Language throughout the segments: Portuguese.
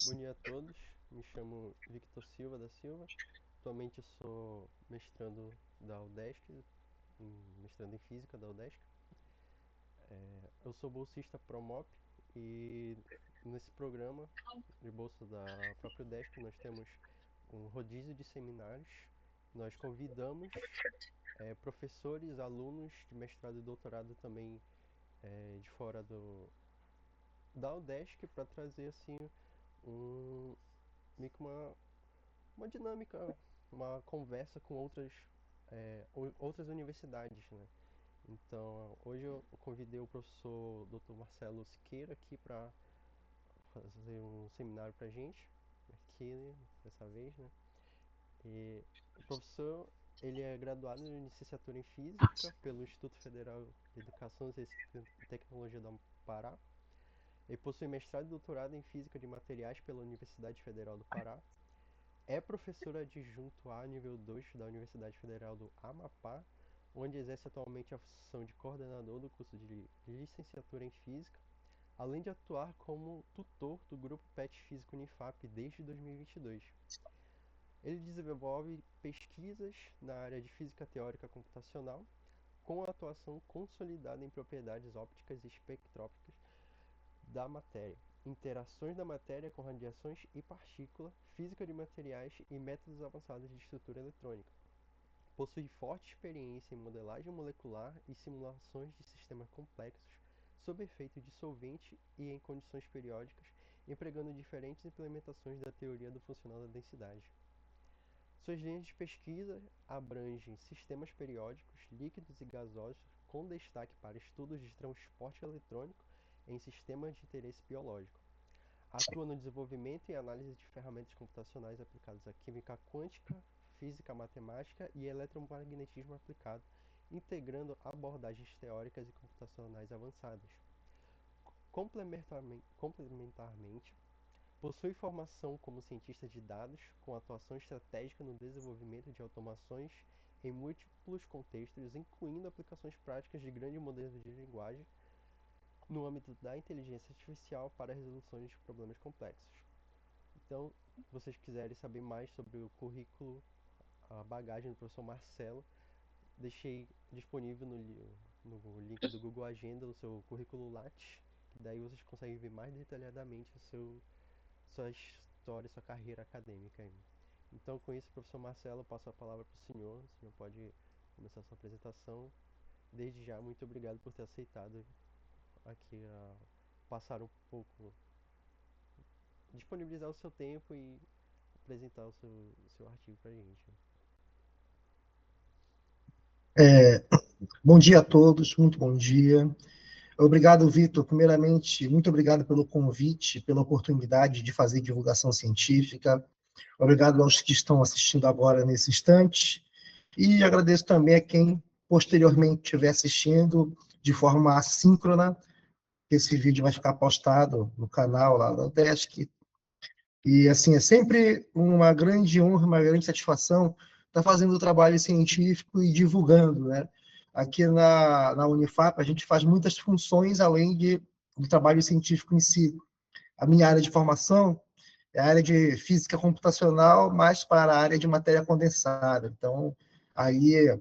Bom dia a todos, me chamo Victor Silva da Silva, atualmente sou mestrando da UDESC, mestrando em Física da UDESC. Eu sou bolsista Promop e nesse programa de bolsa da própria UDESC nós temos um rodízio de seminários. Nós convidamos professores, alunos de mestrado e doutorado também de fora da UDESC para trazer assim um, meio que uma dinâmica, uma conversa com outras universidades, né? Então, hoje eu convidei o professor Dr. Marcelo Siqueira aqui para fazer um seminário para a gente, aqui, né, dessa vez, né? E o professor, ele é graduado em licenciatura em Física pelo Instituto Federal de Educação, Ciência e Tecnologia do Pará. Ele possui mestrado e doutorado em Física de Materiais pela Universidade Federal do Pará. É professor adjunto A nível 2 da Universidade Federal do Amapá, onde exerce atualmente a função de coordenador do curso de licenciatura em Física, além de atuar como tutor do grupo PET Físico Unifap desde 2022. Ele desenvolve pesquisas na área de física teórica computacional, com atuação consolidada em propriedades ópticas e espectróficas da matéria, interações da matéria com radiações e partícula, física de materiais e métodos avançados de estrutura eletrônica. Possui forte experiência em modelagem molecular e simulações de sistemas complexos sob efeito de solvente e em condições periódicas, empregando diferentes implementações da teoria do funcional da densidade. Suas linhas de pesquisa abrangem sistemas periódicos, líquidos e gasosos, com destaque para estudos de transporte eletrônico em sistemas de interesse biológico. Atua no desenvolvimento e análise de ferramentas computacionais aplicadas à química quântica, física matemática e eletromagnetismo aplicado, integrando abordagens teóricas e computacionais avançadas. Complementarmente, possui formação como cientista de dados, com atuação estratégica no desenvolvimento de automações em múltiplos contextos, incluindo aplicações práticas de grandes modelos de linguagem no âmbito da inteligência artificial para a resolução de problemas complexos. Então, se vocês quiserem saber mais sobre o currículo, a bagagem do professor Marcelo, deixei disponível no link do Google Agenda o seu currículo Lattes, que daí vocês conseguem ver mais detalhadamente sua história, sua carreira acadêmica. Então, com isso, professor Marcelo, eu passo a palavra para o senhor pode começar a sua apresentação. Desde já, muito obrigado por ter aceitado aqui passar um pouco, disponibilizar o seu tempo e apresentar o seu artigo para a gente. Bom dia a todos, muito bom dia. Obrigado, Vitor. Primeiramente, muito obrigado pelo convite, pela oportunidade de fazer divulgação científica. Obrigado aos que estão assistindo agora nesse instante. E agradeço também a quem posteriormente estiver assistindo de forma assíncrona. Esse vídeo vai ficar postado no canal lá da Desk. E, assim, é sempre uma grande honra, uma grande satisfação estar fazendo o trabalho científico e divulgando, né? Aqui na Unifap, a gente faz muitas funções além do trabalho científico em si. A minha área de formação é a área de física computacional, mais para a área de matéria condensada. Então, aí,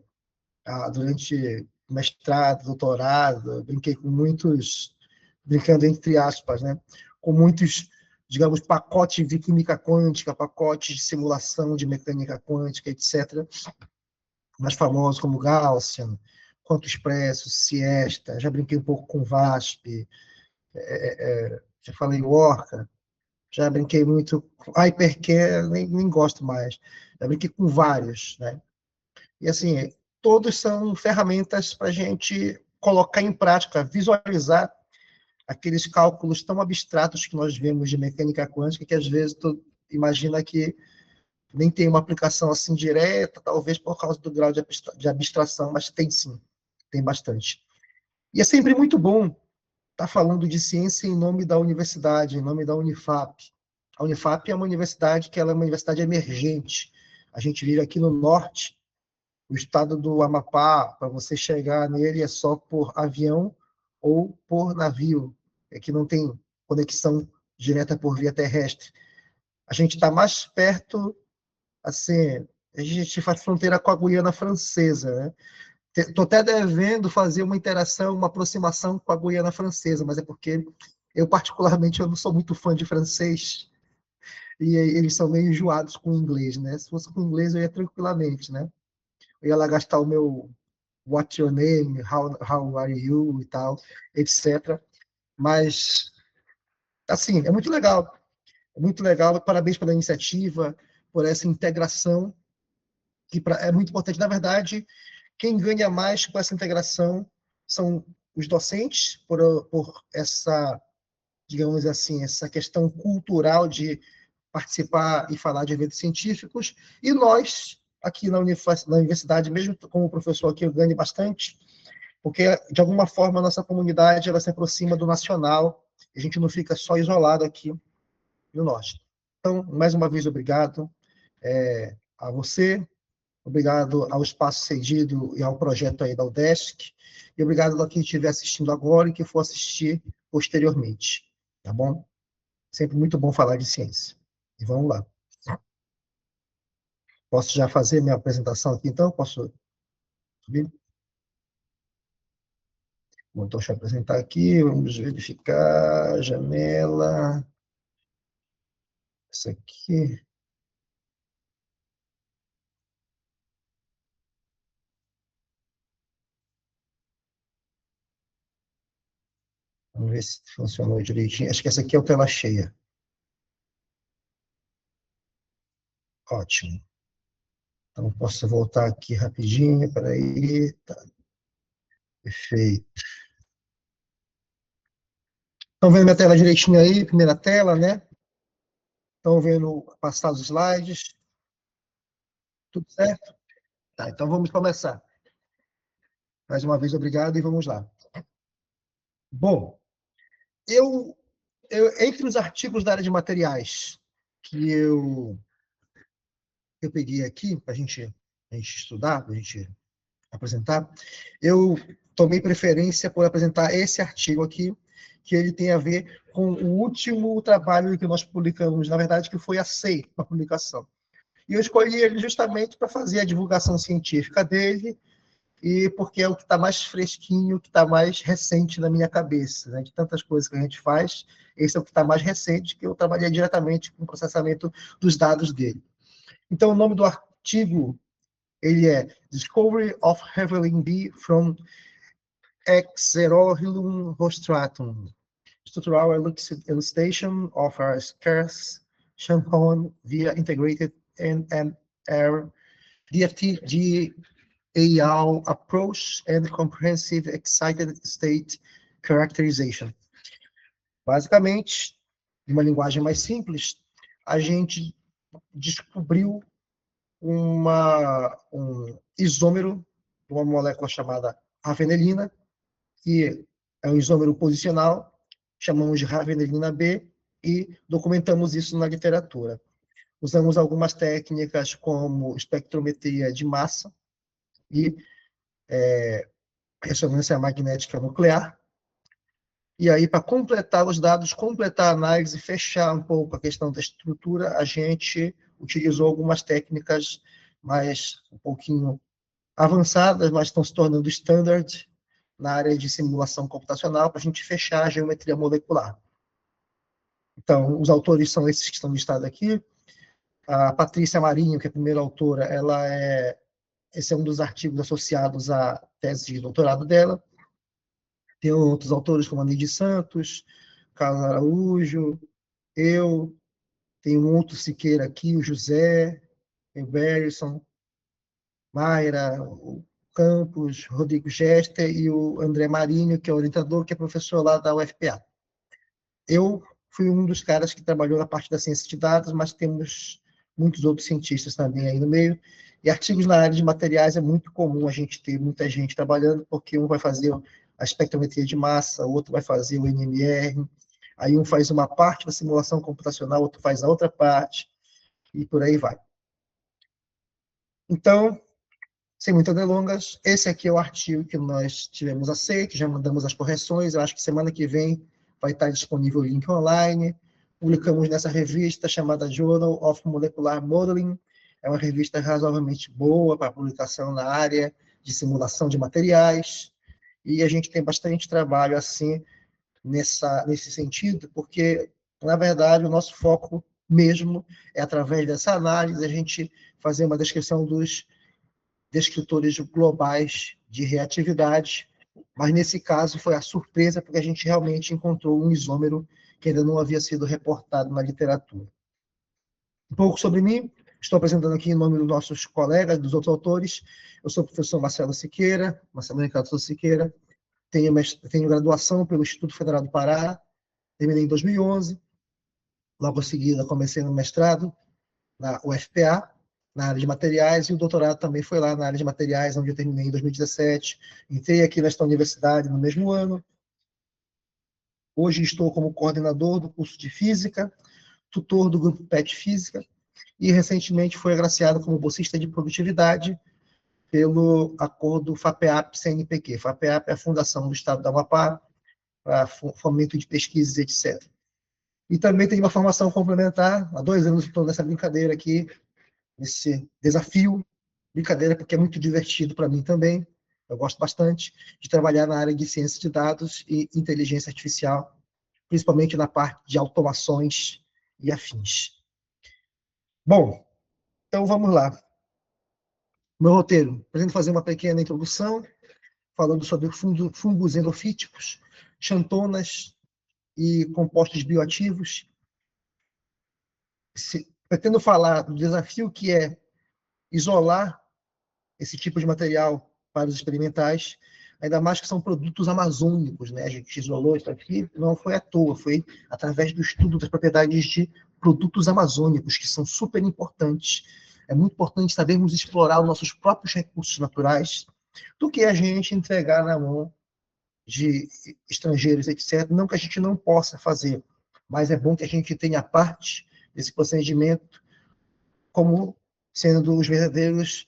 durante mestrado, doutorado, eu brinquei com muitos, brincando entre aspas, né? Com muitos, digamos, pacotes de química quântica, pacotes de simulação de mecânica quântica, etc., mais famosos como Gaussian, Quanto Expresso, Siesta, já brinquei um pouco com VASP, já falei Orca, já brinquei muito com Hypercare, nem gosto mais, já brinquei com vários, né? E assim, todos são ferramentas para a gente colocar em prática, visualizar aqueles cálculos tão abstratos que nós vemos de mecânica quântica, que às vezes tu imagina que nem tem uma aplicação assim direta, talvez por causa do grau de abstração, mas tem sim, tem bastante. E é sempre muito bom estar falando de ciência em nome da universidade, em nome da Unifap. A Unifap é uma universidade que ela é uma universidade emergente. A gente vive aqui no norte, o estado do Amapá, para você chegar nele é só por avião ou por navio, é que não tem conexão direta por via terrestre. A gente está mais perto, assim, a gente faz fronteira com a Guiana Francesa, né? Estou até devendo fazer uma interação, uma aproximação com a Guiana Francesa, mas é porque eu, particularmente, eu não sou muito fã de francês, e eles são meio enjoados com o inglês, né? Se fosse com o inglês, eu ia tranquilamente, né? Eu ia lá gastar o meu what's your name, how are you e tal, etc. Mas, assim, é muito legal, parabéns pela iniciativa, por essa integração, é muito importante. Na verdade, quem ganha mais com essa integração são os docentes, por essa, digamos assim, essa questão cultural de participar e falar de eventos científicos, e nós, aqui na universidade, mesmo como professor aqui, eu ganho bastante, porque, de alguma forma, a nossa comunidade ela se aproxima do nacional, a gente não fica só isolado aqui no norte. Então, mais uma vez, obrigado a você, obrigado ao Espaço Cedido e ao projeto aí da UDESC, e obrigado a quem estiver assistindo agora e que for assistir posteriormente, tá bom? Sempre muito bom falar de ciência. E vamos lá. Posso já fazer minha apresentação aqui, então? Posso subir? Bom, então, deixa eu apresentar aqui, vamos verificar, janela, essa aqui, vamos ver se funcionou direitinho, acho que essa aqui é o tela cheia. Ótimo. Então, posso voltar aqui rapidinho, peraí, tá, perfeito. Estão vendo minha tela direitinho aí, primeira tela, né? Estão vendo passar os slides, tudo certo? Tá, então vamos começar. Mais uma vez, obrigado e vamos lá. Bom, entre os artigos da área de materiais que eu peguei aqui para a gente estudar, para a gente apresentar, eu tomei preferência por apresentar esse artigo aqui, que ele tem a ver com o último trabalho que nós publicamos, na verdade, que foi a SEI, a publicação. E eu escolhi ele justamente para fazer a divulgação científica dele, e porque é o que está mais fresquinho, o que está mais recente na minha cabeça. Né? De tantas coisas que a gente faz, esse é o que está mais recente, que eu trabalhei diretamente com o processamento dos dados dele. Então, o nome do artigo ele é Discovery of Heavily B from Xerohylum rostratum, Structural Elucidation of a Scarce Champon via Integrated NMR DFT GAL Approach and Comprehensive Excited State Characterization. Basicamente, em uma linguagem mais simples, a gente descobriu um isômero de uma molécula chamada ravenelina, que é um isômero posicional, chamamos de ravenelina B, e documentamos isso na literatura. Usamos algumas técnicas como espectrometria de massa e ressonância magnética nuclear. E aí, para completar os dados, completar a análise, fechar um pouco a questão da estrutura, a gente utilizou algumas técnicas mais um pouquinho avançadas, mas estão se tornando standard na área de simulação computacional para a gente fechar a geometria molecular. Então, os autores são esses que estão listados aqui. A Patrícia Marinho, que é a primeira autora, esse é um dos artigos associados à tese de doutorado dela. Tem outros autores como a Neide Santos, Carlos Araújo, eu, tem um outro Siqueira aqui, o José, o Berison, Mayra, o Campos, Rodrigo Gester e o André Marinho, que é orientador, que é professor lá da UFPA. Eu fui um dos caras que trabalhou na parte da ciência de dados, mas temos muitos outros cientistas também aí no meio. E artigos na área de materiais é muito comum a gente ter muita gente trabalhando, porque um vai fazer a espectrometria de massa, o outro vai fazer o NMR, aí um faz uma parte da simulação computacional, outro faz a outra parte, e por aí vai. Então, sem muitas delongas, esse aqui é o artigo que nós tivemos aceito, já mandamos as correções, eu acho que semana que vem vai estar disponível o link online, publicamos nessa revista chamada Journal of Molecular Modeling. É uma revista razoavelmente boa para publicação na área de simulação de materiais, e a gente tem bastante trabalho assim nesse sentido, porque, na verdade, o nosso foco mesmo é, através dessa análise, a gente fazer uma descrição dos descritores globais de reatividade, mas nesse caso foi a surpresa, porque a gente realmente encontrou um isômero que ainda não havia sido reportado na literatura. Um pouco sobre mim, estou apresentando aqui em nome dos nossos colegas, dos outros autores. Eu sou o professor Marcelo Siqueira, Marcelo Ricardo Siqueira, tenho graduação pelo Instituto Federal do Pará, terminei em 2011, logo em seguida comecei no mestrado na UFPA, na área de materiais, e o doutorado também foi lá na área de materiais, onde eu terminei em 2017. Entrei aqui nesta universidade no mesmo ano. Hoje estou como coordenador do curso de Física, tutor do grupo PET Física, e recentemente fui agraciado como bolsista de produtividade pelo acordo FAPEAP-CNPq. FAPEAP é a Fundação do Estado do Amapá para fomento de pesquisas, etc. E também tenho uma formação complementar, há 2 anos estou nessa brincadeira aqui, nesse desafio, brincadeira porque é muito divertido para mim também, eu gosto bastante de trabalhar na área de ciência de dados e inteligência artificial, principalmente na parte de automações e afins. Bom, então vamos lá. Meu roteiro, pretendo fazer uma pequena introdução, falando sobre fungos endofíticos, xantonas e compostos bioativos. Pretendo falar do desafio que é isolar esse tipo de material para os experimentais, ainda mais que são produtos amazônicos, né? A gente isolou isso aqui, não foi à toa, foi através do estudo das propriedades de produtos amazônicos, que são super importantes. É muito importante sabermos explorar os nossos próprios recursos naturais, do que a gente entregar na mão de estrangeiros, etc. Não que a gente não possa fazer, mas é bom que a gente tenha parte desse procedimento como sendo os verdadeiros,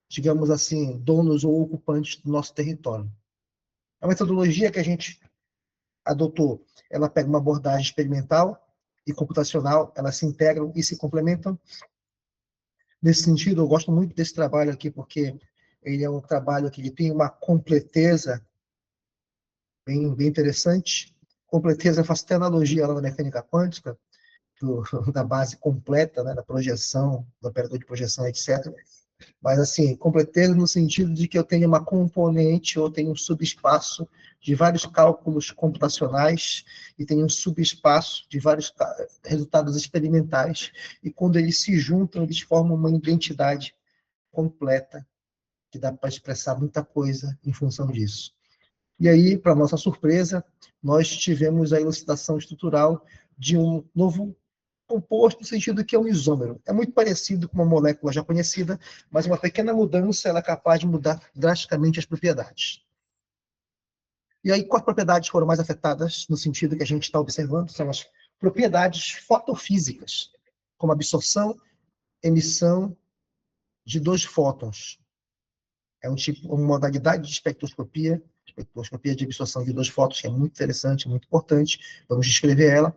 digamos assim, donos ou ocupantes do nosso território. A metodologia que a gente adotou, ela pega uma abordagem experimental e computacional, elas se integram e se complementam. Nesse sentido, eu gosto muito desse trabalho aqui, porque ele é um trabalho que ele tem uma completeza bem interessante. Completeza, eu faço até analogia lá na mecânica quântica, da base completa, né, da projeção, do operador de projeção, etc. Mas, assim, completeza no sentido de que eu tenho uma componente ou tenho um subespaço de vários cálculos computacionais e tenho um subespaço de vários resultados experimentais. E quando eles se juntam, eles formam uma identidade completa que dá para expressar muita coisa em função disso. E aí, para nossa surpresa, nós tivemos a elucidação estrutural de um novo composto no sentido que é um isômero. É muito parecido com uma molécula já conhecida, mas uma pequena mudança ela é capaz de mudar drasticamente as propriedades. E aí, quais propriedades foram mais afetadas no sentido que a gente está observando? São as propriedades fotofísicas, como absorção, emissão de 2 fótons. É uma modalidade de espectroscopia de absorção de 2 fótons, que é muito interessante, muito importante. Vamos descrever ela.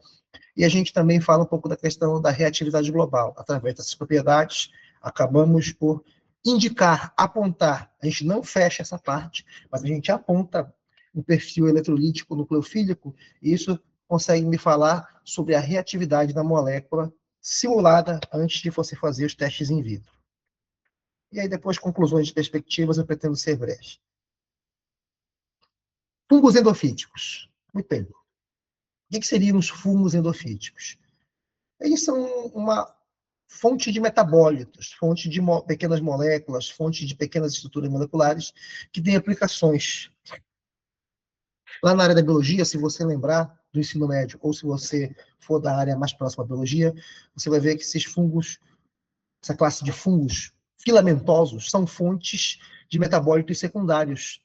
E a gente também fala um pouco da questão da reatividade global. Através dessas propriedades, acabamos por indicar, apontar. A gente não fecha essa parte, mas a gente aponta o perfil eletrolítico nucleofílico, e isso consegue me falar sobre a reatividade da molécula simulada antes de você fazer os testes in vitro. E aí, depois, conclusões de perspectivas, eu pretendo ser breve. Fungos endofíticos. Muito bem. O que seriam os fungos endofíticos? Eles são uma fonte de metabólitos, fonte de pequenas moléculas, fonte de pequenas estruturas moleculares que têm aplicações. Lá na área da biologia, se você lembrar do ensino médio, ou se você for da área mais próxima à biologia, você vai ver que esses fungos, essa classe de fungos filamentosos, são fontes de metabólitos secundários.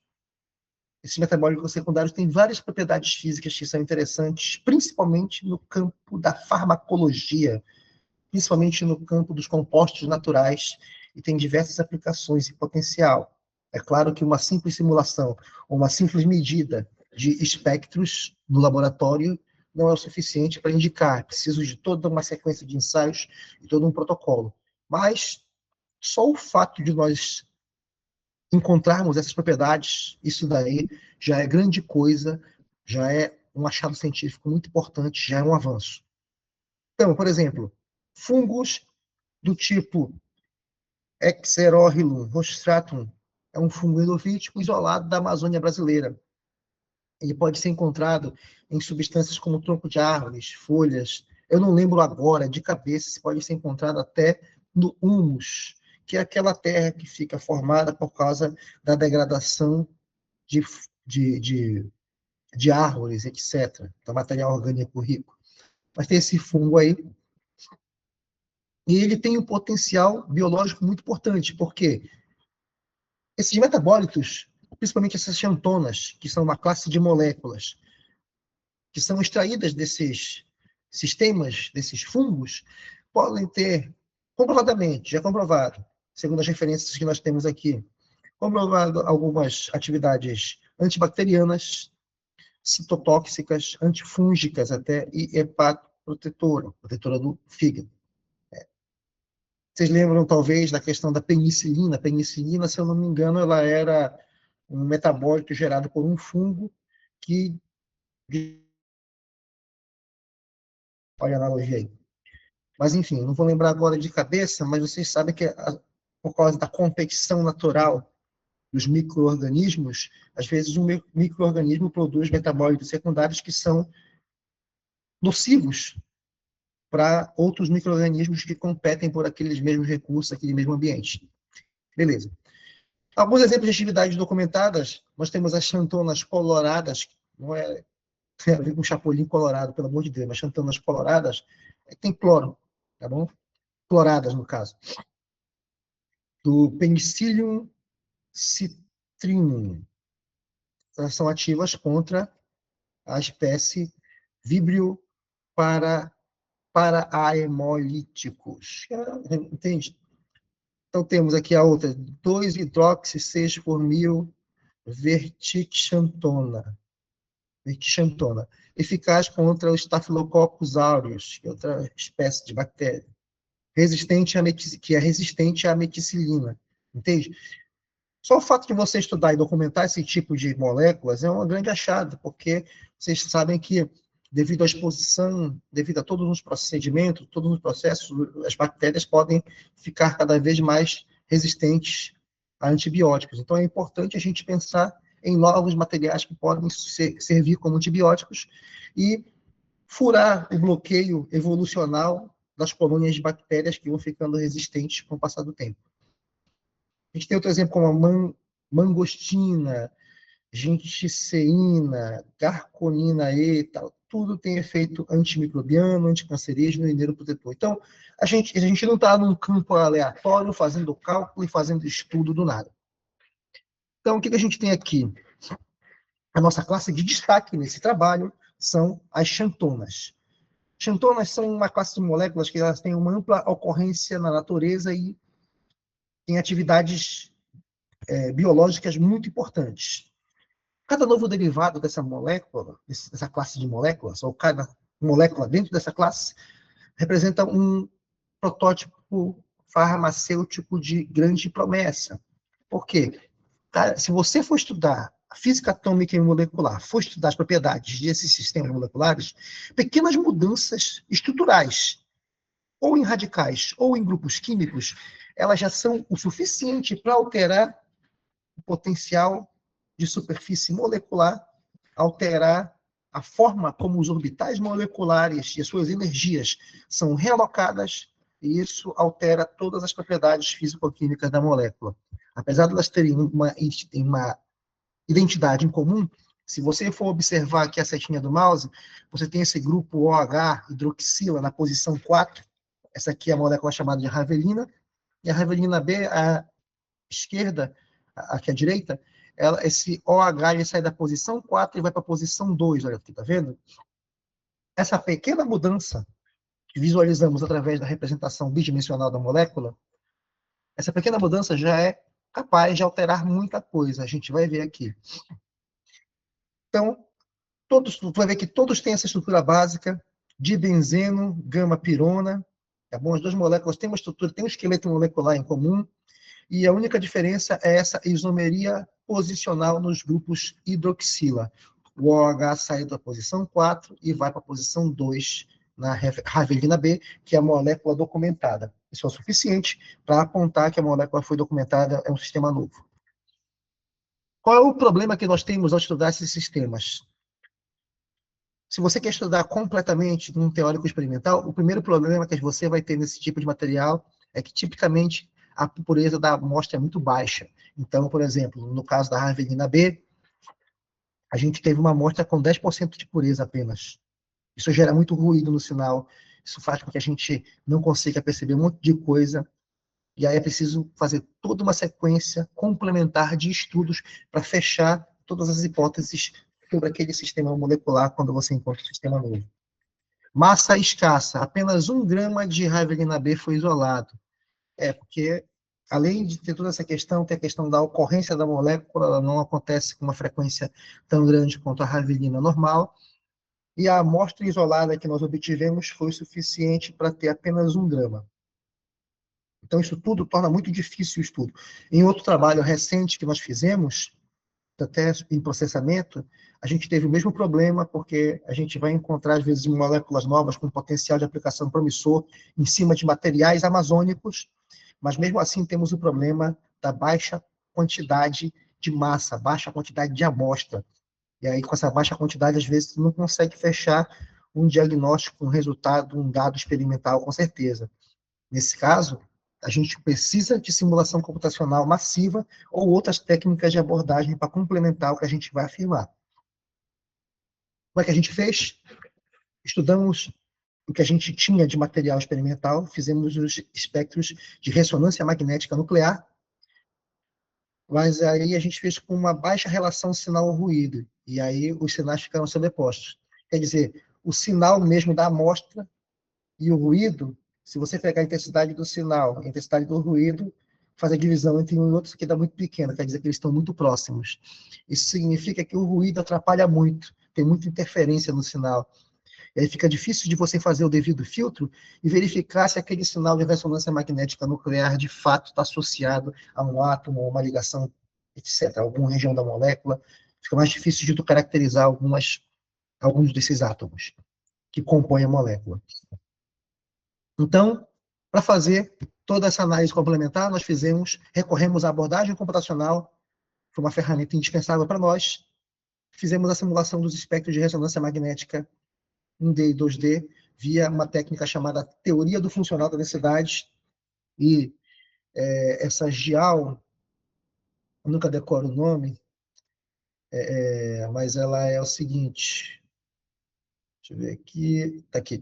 Esses metabólicos secundários têm várias propriedades físicas que são interessantes, principalmente no campo da farmacologia, principalmente no campo dos compostos naturais, e tem diversas aplicações e potencial. É claro que uma simples simulação, ou uma simples medida de espectros no laboratório, não é o suficiente para indicar. Preciso de toda uma sequência de ensaios e todo um protocolo. Mas só o fato de nós encontrarmos essas propriedades, isso daí já é grande coisa, já é um achado científico muito importante, já é um avanço. Então, por exemplo, fungos do tipo Xerohilum rostratum é um fungo endofítico isolado da Amazônia brasileira. Ele pode ser encontrado em substâncias como tronco de árvores, folhas. Eu não lembro agora, de cabeça, se pode ser encontrado até no humus, que é aquela terra que fica formada por causa da degradação de, de, de, de árvores, etc., do material orgânico rico. Mas tem esse fungo aí, e ele tem um potencial biológico muito importante, porque esses metabólitos, principalmente essas xantonas, que são uma classe de moléculas, que são extraídas desses sistemas, desses fungos, podem ter, comprovadamente, já comprovado, segundo as referências que nós temos aqui, comprovado algumas atividades antibacterianas, citotóxicas, antifúngicas até, e hepatoprotetora, protetora do fígado. Vocês lembram, talvez, da questão da penicilina? A penicilina, se eu não me engano, ela era um metabólito gerado por um fungo que... Olha a analogia aí. Mas, enfim, não vou lembrar agora de cabeça, mas vocês sabem que, por causa da competição natural dos micro-organismos, às vezes um micro-organismo produz metabólitos secundários que são nocivos para outros micro-organismos que competem por aqueles mesmos recursos, aquele mesmo ambiente. Beleza. Alguns exemplos de atividades documentadas, nós temos as xantonas coloradas, não é, tem a ver com chapolim colorado, pelo amor de Deus, mas xantonas coloradas, tem cloro, tá bom? Cloradas, no caso. Do Penicillium citrinum. Elas são ativas contra a espécie Vibrio para-hemolíticos. Entende? Então, temos aqui a outra, 2-hidroxi-6-formil verticxantona, eficaz contra o Staphylococcus aureus, que é outra espécie de bactéria, que é resistente à meticilina, entende? Só o fato de você estudar e documentar esse tipo de moléculas é um grande achado, porque vocês sabem que, devido à exposição, devido a todos os procedimentos, todos os processos, as bactérias podem ficar cada vez mais resistentes a antibióticos. Então, é importante a gente pensar em novos materiais que podem servir como antibióticos e furar o bloqueio evolucional das colônias de bactérias que vão ficando resistentes com o passar do tempo. A gente tem outro exemplo como a mangostina, genticeína, garconina E, tal. Tudo tem efeito antimicrobiano, anticancerígeno e neuroprotetor. Então, a gente não está num campo aleatório, fazendo cálculo e fazendo estudo do nada. Então, o que a gente tem aqui? A nossa classe de destaque nesse trabalho são as xantonas. Xantonas são uma classe de moléculas que elas têm uma ampla ocorrência na natureza e têm atividades biológicas muito importantes. Cada novo derivado dessa molécula, dessa classe de moléculas, ou cada molécula dentro dessa classe, representa um protótipo farmacêutico de grande promessa. Por quê? Se você for estudar a física atômica e molecular, for estudar as propriedades desses sistemas moleculares, pequenas mudanças estruturais, ou em radicais, ou em grupos químicos, elas já são o suficiente para alterar o potencial de superfície molecular, alterar a forma como os orbitais moleculares e as suas energias são realocadas, e isso altera todas as propriedades físico-químicas da molécula. Apesar de elas terem uma identidade em comum, se você for observar aqui a setinha do mouse, você tem esse grupo OH, hidroxila, na posição 4. Essa aqui é a molécula chamada de ravelina, e a ravelina B, à esquerda, aqui à direita, esse OH ele sai da posição 4 e vai para a posição 2, olha aqui, tá vendo? Essa pequena mudança que visualizamos através da representação bidimensional da molécula, essa pequena mudança já é capaz de alterar muita coisa, a gente vai ver aqui. Então, todos, tu vai ver que todos têm essa estrutura básica de benzeno, gama-pirona, tá bom? As duas moléculas têm uma estrutura, têm um esqueleto molecular em comum, e a única diferença é essa isomeria posicional nos grupos hidroxila. O OH sai da posição 4 e vai para a posição 2 na ravelina B, que é a molécula documentada. Isso é o suficiente para apontar que a molécula foi documentada, é um sistema novo. Qual é o problema que nós temos ao estudar esses sistemas? Se você quer estudar completamente um teórico experimental, o primeiro problema que você vai ter nesse tipo de material é que, tipicamente, a pureza da amostra é muito baixa. Então, por exemplo, no caso da ravelina B, a gente teve uma amostra com 10% de pureza apenas. Isso gera muito ruído no sinal, isso faz com que a gente não consiga perceber um monte de coisa, e aí é preciso fazer toda uma sequência complementar de estudos para fechar todas as hipóteses sobre aquele sistema molecular quando você encontra um sistema novo. Massa escassa, apenas 1 grama de ravelina B foi isolado. Porque, além de ter toda essa questão, tem a questão da ocorrência da molécula, ela não acontece com uma frequência tão grande quanto a ravelina normal, e a amostra isolada que nós obtivemos foi suficiente para ter apenas 1 grama. Então, isso tudo torna muito difícil o estudo. Em outro trabalho recente que nós fizemos, até em processamento, a gente teve o mesmo problema, porque a gente vai encontrar, às vezes, moléculas novas com potencial de aplicação promissor em cima de materiais amazônicos, mas mesmo assim temos o problema da baixa quantidade de massa, baixa quantidade de amostra. E aí, com essa baixa quantidade, às vezes, não consegue fechar um diagnóstico, um resultado, um dado experimental, com certeza. Nesse caso, a gente precisa de simulação computacional massiva ou outras técnicas de abordagem para complementar o que a gente vai afirmar. Como é que a gente fez? Estudamos o que a gente tinha de material experimental, fizemos os espectros de ressonância magnética nuclear, mas aí a gente fez com uma baixa relação sinal-ruído, e aí os sinais ficaram sobrepostos. Quer dizer, o sinal mesmo da amostra e o ruído, se você pegar a intensidade do sinal, a intensidade do ruído, faz a divisão entre um e outro, que dá muito pequena, quer dizer que eles estão muito próximos. Isso significa que o ruído atrapalha muito, tem muita interferência no sinal. E aí fica difícil de você fazer o devido filtro e verificar se aquele sinal de ressonância magnética nuclear de fato está associado a um átomo, ou uma ligação, etc., alguma região da molécula. Fica mais difícil de tu caracterizar alguns desses átomos que compõem a molécula. Então, para fazer toda essa análise complementar, nós recorremos à abordagem computacional, foi uma ferramenta indispensável para nós, fizemos a simulação dos espectros de ressonância magnética 1D e 2D, via uma técnica chamada teoria do funcional da densidade, e essa GIAL, eu nunca decoro o nome, mas ela é o seguinte, deixa eu ver aqui, está aqui.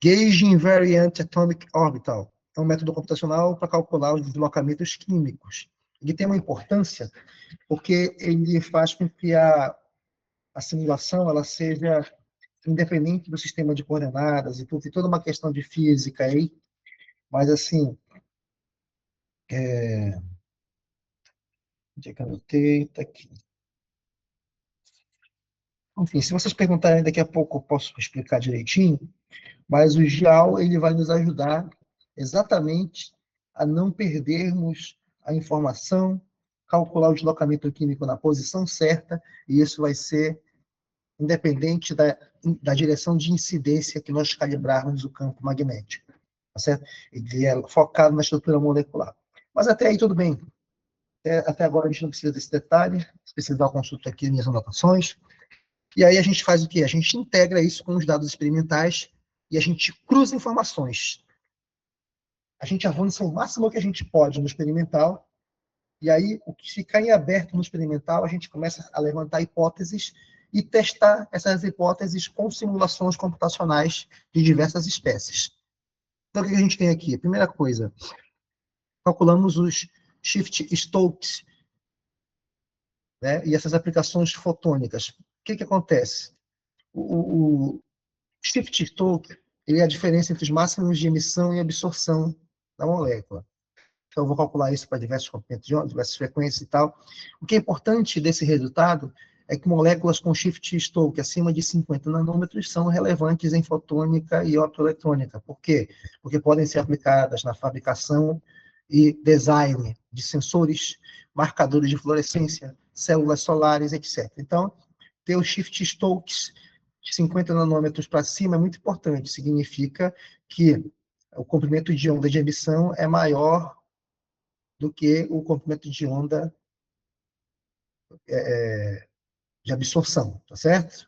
Gauge Invariant Atomic Orbital. É um método computacional para calcular os deslocamentos químicos. Ele tem uma importância porque ele faz com que a simulação ela seja independente do sistema de coordenadas e tudo, tem toda uma questão de física aí, mas assim, onde é que eu anotei? Está aqui. Enfim, se vocês perguntarem daqui a pouco, eu posso explicar direitinho, mas o GIAL ele vai nos ajudar exatamente a não perdermos a informação, calcular o deslocamento químico na posição certa, e isso vai ser independente da direção de incidência que nós calibrarmos o campo magnético. Tá certo? Ele é focado na estrutura molecular. Mas até aí tudo bem. Até agora a gente não precisa desse detalhe. Se precisar, eu consulto aqui minhas anotações. E aí a gente faz o quê? A gente integra isso com os dados experimentais e a gente cruza informações. A gente avança o máximo que a gente pode no experimental, e aí o que ficar em aberto no experimental, a gente começa a levantar hipóteses e testar essas hipóteses com simulações computacionais de diversas espécies. Então, o que a gente tem aqui? A primeira coisa, calculamos os shift-stokes, né? E essas aplicações fotônicas. O que acontece? O shift-stoke é a diferença entre os máximos de emissão e absorção da molécula. Então, eu vou calcular isso para diversos componentes de onda, diversas frequências e tal. O que é importante desse resultado é que moléculas com shift Stokes acima de 50 nanômetros são relevantes em fotônica e optoeletrônica. Por quê? Porque podem ser aplicadas na fabricação e design de sensores, marcadores de fluorescência, células solares, etc. Então, ter o shift Stokes de 50 nanômetros para cima é muito importante. Significa que o comprimento de onda de emissão é maior do que o comprimento de onda de absorção, tá certo?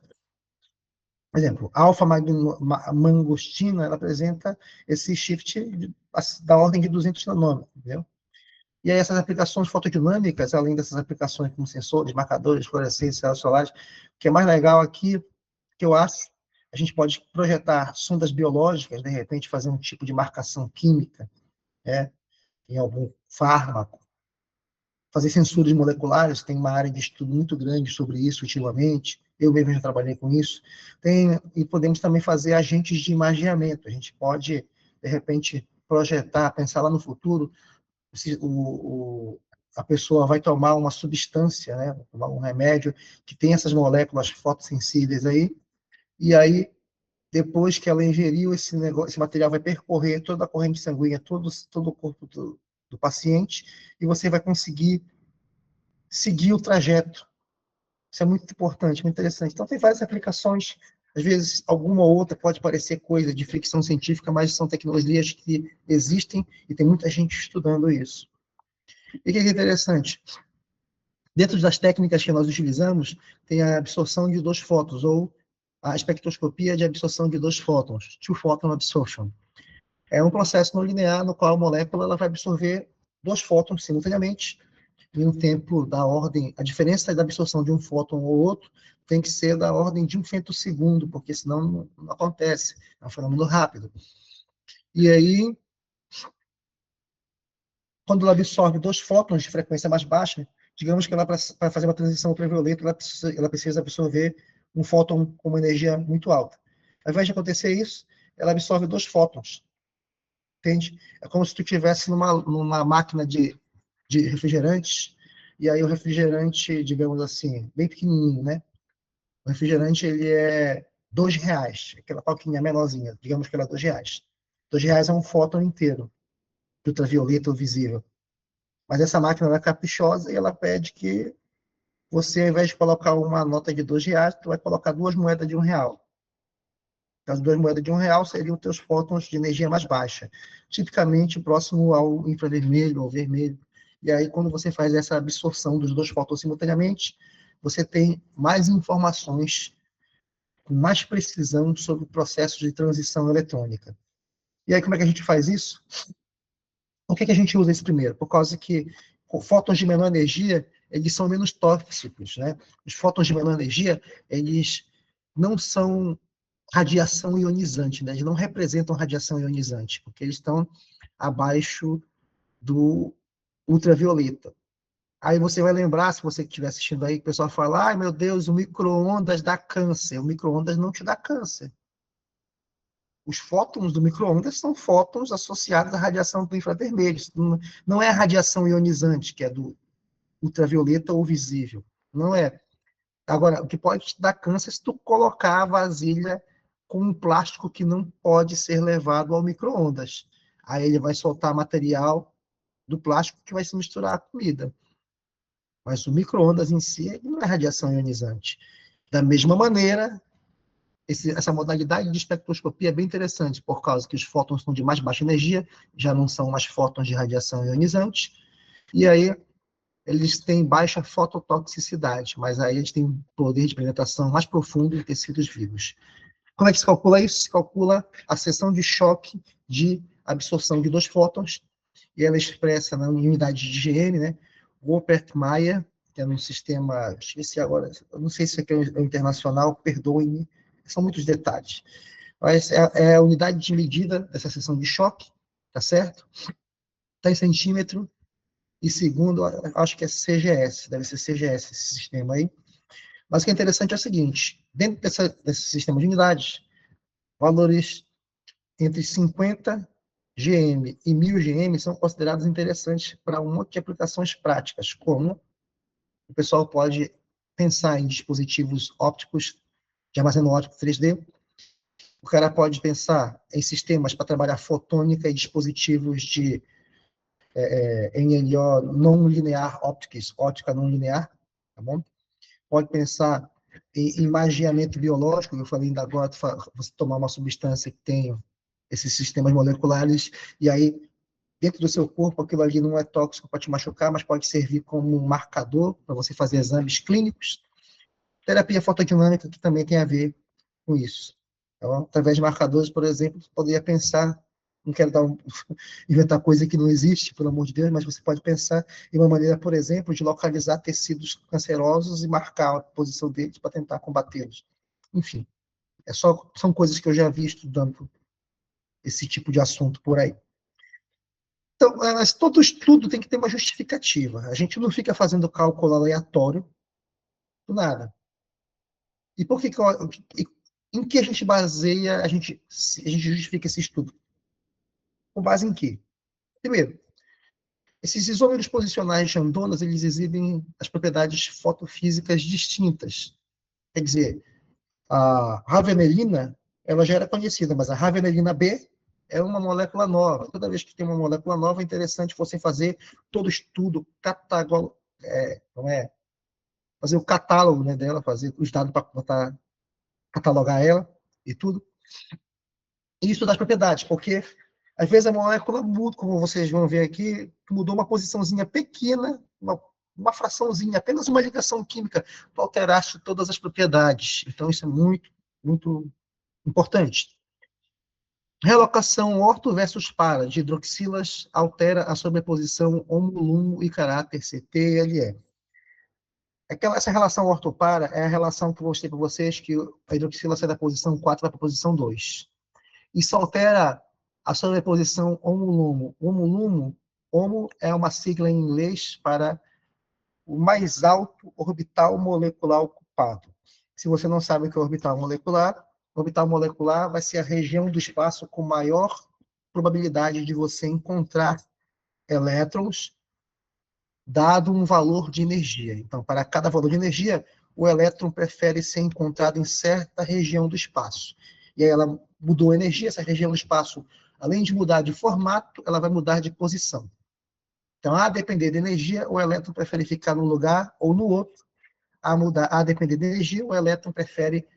Por exemplo, a alfa-mangostina, ela apresenta esse shift da ordem de 200 nanômetros, entendeu? E aí essas aplicações fotodinâmicas, além dessas aplicações como sensores, marcadores, fluorescência, células solares, o que é mais legal aqui, que eu acho, a gente pode projetar sondas biológicas, de repente fazer um tipo de marcação química, né, em algum fármaco, fazer sensores moleculares, tem uma área de estudo muito grande sobre isso ultimamente, eu mesmo já trabalhei com isso, e podemos também fazer agentes de imageamento, a gente pode, de repente, projetar, pensar lá no futuro, se a pessoa vai tomar uma substância, né, tomar um remédio que tem essas moléculas fotossensíveis aí, e aí, depois que ela ingeriu esse negócio, esse material vai percorrer toda a corrente sanguínea, todo o corpo do paciente, e você vai conseguir seguir o trajeto. Isso é muito importante, muito interessante. Então, tem várias aplicações. Às vezes, alguma ou outra pode parecer coisa de ficção científica, mas são tecnologias que existem e tem muita gente estudando isso. E o que é interessante? Dentro das técnicas que nós utilizamos, tem a absorção de dois fótons, ou a espectroscopia de absorção de dois fótons, two-photon absorption. É um processo não linear no qual a molécula ela vai absorver dois fótons simultaneamente, em um tempo da ordem, a diferença da absorção de um fóton ou outro tem que ser da ordem de um femtosegundo, porque senão não acontece, é um fenômeno rápido. E aí, quando ela absorve dois fótons de frequência mais baixa, digamos que ela, para fazer uma transição ultravioleta, ela precisa absorver um fóton com uma energia muito alta. Ao invés de acontecer isso, ela absorve dois fótons, entende? É como se tu estivesse numa máquina de refrigerantes, e aí o refrigerante, digamos assim, bem pequenininho, né? O refrigerante, ele é R$ 2, aquela palquinha menorzinha, digamos que ela é R$ 2. R$ 2 é um fóton inteiro, de ultravioleta ou visível. Mas essa máquina ela é caprichosa e ela pede que você, ao invés de colocar uma nota de R$ 2, tu vai colocar duas moedas de R$ 1. As duas moedas de R$ 1 seriam os teus fótons de energia mais baixa, tipicamente próximo ao infravermelho ou vermelho. E aí, quando você faz essa absorção dos dois fótons simultaneamente, você tem mais informações com mais precisão sobre o processo de transição eletrônica. E aí, como é que a gente faz isso? Por que a gente usa esse primeiro? Por causa que fótons de menor energia, eles são menos tóxicos, né? Os fótons de menor energia, eles não são radiação ionizante, né? Eles não representam radiação ionizante, porque eles estão abaixo do ultravioleta. Aí você vai lembrar, se você estiver assistindo aí, que o pessoal fala, ai meu Deus, o micro-ondas dá câncer. O micro-ondas não te dá câncer. Os fótons do micro-ondas são fótons associados à radiação do infravermelho. Não é a radiação ionizante, que é do ultravioleta ou visível. Não é. Agora, o que pode te dar câncer é se tu colocar a vasilha com um plástico que não pode ser levado ao micro-ondas. Aí ele vai soltar material do plástico que vai se misturar à comida. Mas o micro-ondas em si não é radiação ionizante. Da mesma maneira, essa modalidade de espectroscopia é bem interessante, por causa que os fótons são de mais baixa energia, já não são mais fótons de radiação ionizante, e aí eles têm baixa fototoxicidade, mas aí eles têm um poder de penetração mais profundo em tecidos vivos. Como é que se calcula isso? Se calcula a seção de choque de absorção de dois fótons, e ela é expressa na unidade de GM, né? Wolpert-Mayer, que é no sistema, esqueci agora, eu não sei se aqui é o internacional, perdoe-me, são muitos detalhes. Mas é a unidade de medida dessa seção de choque, tá certo? Está em centímetro, e segundo, acho que é CGS, deve ser CGS esse sistema aí. Mas o que é interessante é o seguinte, dentro desse sistema de unidades, valores entre 50 GM e 1000 GM são considerados interessantes para um monte de aplicações práticas, como o pessoal pode pensar em dispositivos ópticos, de armazenamento óptico 3D. O cara pode pensar em sistemas para trabalhar fotônica e dispositivos de NLO não linear optics, ótica não linear, tá bom? Pode pensar em imageamento biológico, eu falei ainda agora, você tomar uma substância que tem esses sistemas moleculares, e aí, dentro do seu corpo, aquilo ali não é tóxico para te machucar, mas pode servir como um marcador para você fazer exames clínicos. Terapia fotodinâmica, que também tem a ver com isso. Então, através de marcadores, por exemplo, você poderia pensar, não quero inventar coisa que não existe, pelo amor de Deus, mas você pode pensar em uma maneira, por exemplo, de localizar tecidos cancerosos e marcar a posição deles para tentar combatê-los. Enfim, são coisas que eu já vi estudando esse tipo de assunto por aí. Então, todo estudo tem que ter uma justificativa. A gente não fica fazendo cálculo aleatório do nada. E por que, em que a gente baseia, a gente justifica esse estudo? Com base em quê? Primeiro, esses isômeros posicionais de andonas, eles exibem as propriedades fotofísicas distintas. Quer dizer, a ravenelina, ela já era conhecida, mas a ravenelina B é uma molécula nova. Toda vez que tem uma molécula nova, é interessante você fazer todo o estudo, não é, fazer o catálogo, né, dela, fazer os dados para catalogar ela e tudo. E estudar as propriedades, porque às vezes a molécula muda, como vocês vão ver aqui, mudou uma posiçãozinha pequena, uma fraçãozinha, apenas uma ligação química, tu alteraste todas as propriedades. Então, isso é muito, muito importante. Relocação orto versus para de hidroxilas altera a sobreposição homo-lumo e caráter CT-LE. Essa relação orto-para é a relação que eu mostrei para vocês, que a hidroxila sai da posição 4 para a posição 2. Isso altera a sobreposição homo-lumo. Homo-lumo, homo é uma sigla em inglês para o mais alto orbital molecular ocupado. Se você não sabe o que é orbital molecular vai ser a região do espaço com maior probabilidade de você encontrar elétrons, dado um valor de energia. Então, para cada valor de energia, o elétron prefere ser encontrado em certa região do espaço. E aí ela mudou a energia, essa região do espaço, além de mudar de formato, ela vai mudar de posição. Então, a depender da energia, o elétron prefere ficar num lugar ou no outro. A depender da energia, o elétron prefere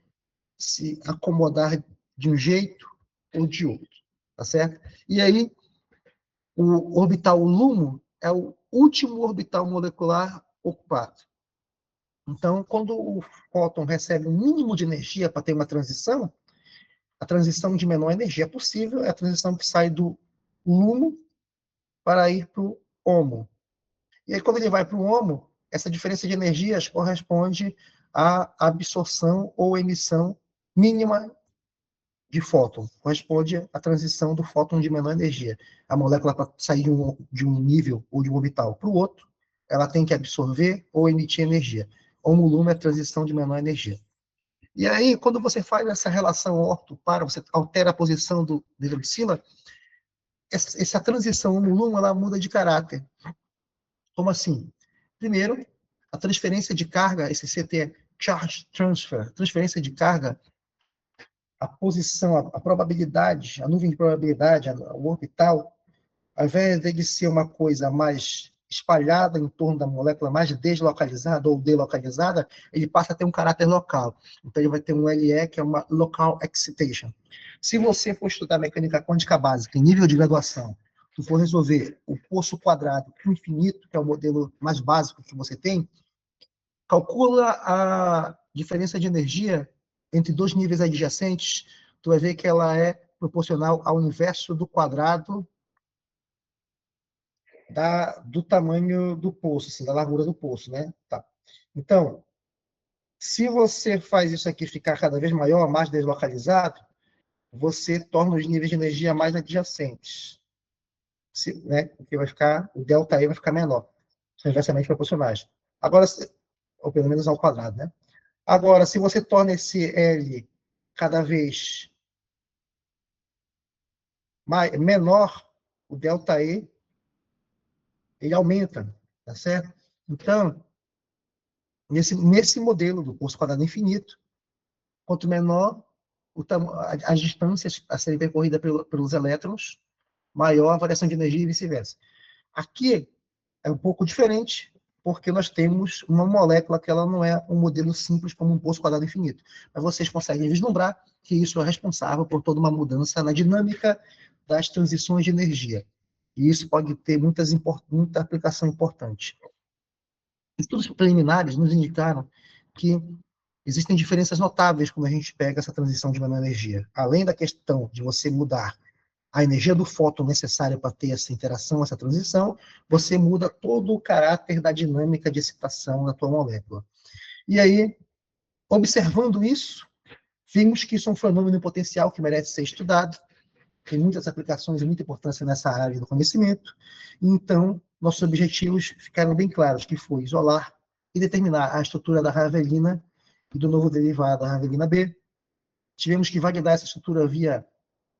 se acomodar de um jeito ou de outro. Tá certo? E aí, o orbital LUMO é o último orbital molecular ocupado. Então, quando o fóton recebe um mínimo de energia para ter uma transição, a transição de menor energia possível é a transição que sai do LUMO para ir para o HOMO. E aí, quando ele vai para o HOMO, essa diferença de energias corresponde à absorção ou emissão mínima de fóton, corresponde à transição do fóton de menor energia. A molécula, para sair de um nível ou de um orbital para o outro, ela tem que absorver ou emitir energia. Homo-lumo é a transição de menor energia. E aí, quando você faz essa relação orto-para, você altera a posição do hidroxila, essa transição homo-lumo, ela muda de caráter. Como assim? Primeiro, a transferência de carga, esse CT é Charge Transfer, transferência de carga, a posição, a probabilidade, a nuvem de probabilidade, o orbital, ao invés de ser uma coisa mais espalhada em torno da molécula, mais deslocalizada ou delocalizada, ele passa a ter um caráter local. Então, ele vai ter um LE, que é uma Local Excitation. Se você for estudar mecânica quântica básica em nível de graduação, se for resolver o poço quadrado infinito, que é o modelo mais básico que você tem, calcula a diferença de energia entre dois níveis adjacentes, tu vai ver que ela é proporcional ao inverso do quadrado do tamanho do poço, assim, da largura do poço, né? Tá. Então, se você faz isso aqui ficar cada vez maior, mais deslocalizado, você torna os níveis de energia mais adjacentes. Né? Porque vai ficar, o ΔE vai ficar menor. São inversamente proporcionais. Agora, ou pelo menos ao quadrado, né? Agora, se você torna esse L cada vez menor, o ΔE ele aumenta, tá certo? Então, Nesse modelo do poço quadrado infinito, quanto menor as distâncias a serem percorridas pelos elétrons, maior a variação de energia e vice-versa. Aqui é um pouco diferente, porque nós temos uma molécula que ela não é um modelo simples como um poço quadrado infinito. Mas vocês conseguem vislumbrar que isso é responsável por toda uma mudança na dinâmica das transições de energia. E isso pode ter muita aplicação importante. Estudos preliminares nos indicaram que existem diferenças notáveis quando a gente pega essa transição de energia. Além da questão de você mudar a energia do fóton necessária para ter essa interação, essa transição, você muda todo o caráter da dinâmica de excitação da tua molécula. E aí, observando isso, vimos que isso é um fenômeno potencial que merece ser estudado, tem muitas aplicações e muita importância nessa área do conhecimento. Então, nossos objetivos ficaram bem claros, que foi isolar e determinar a estrutura da ravelina e do novo derivado, a ravelina B. Tivemos que validar essa estrutura via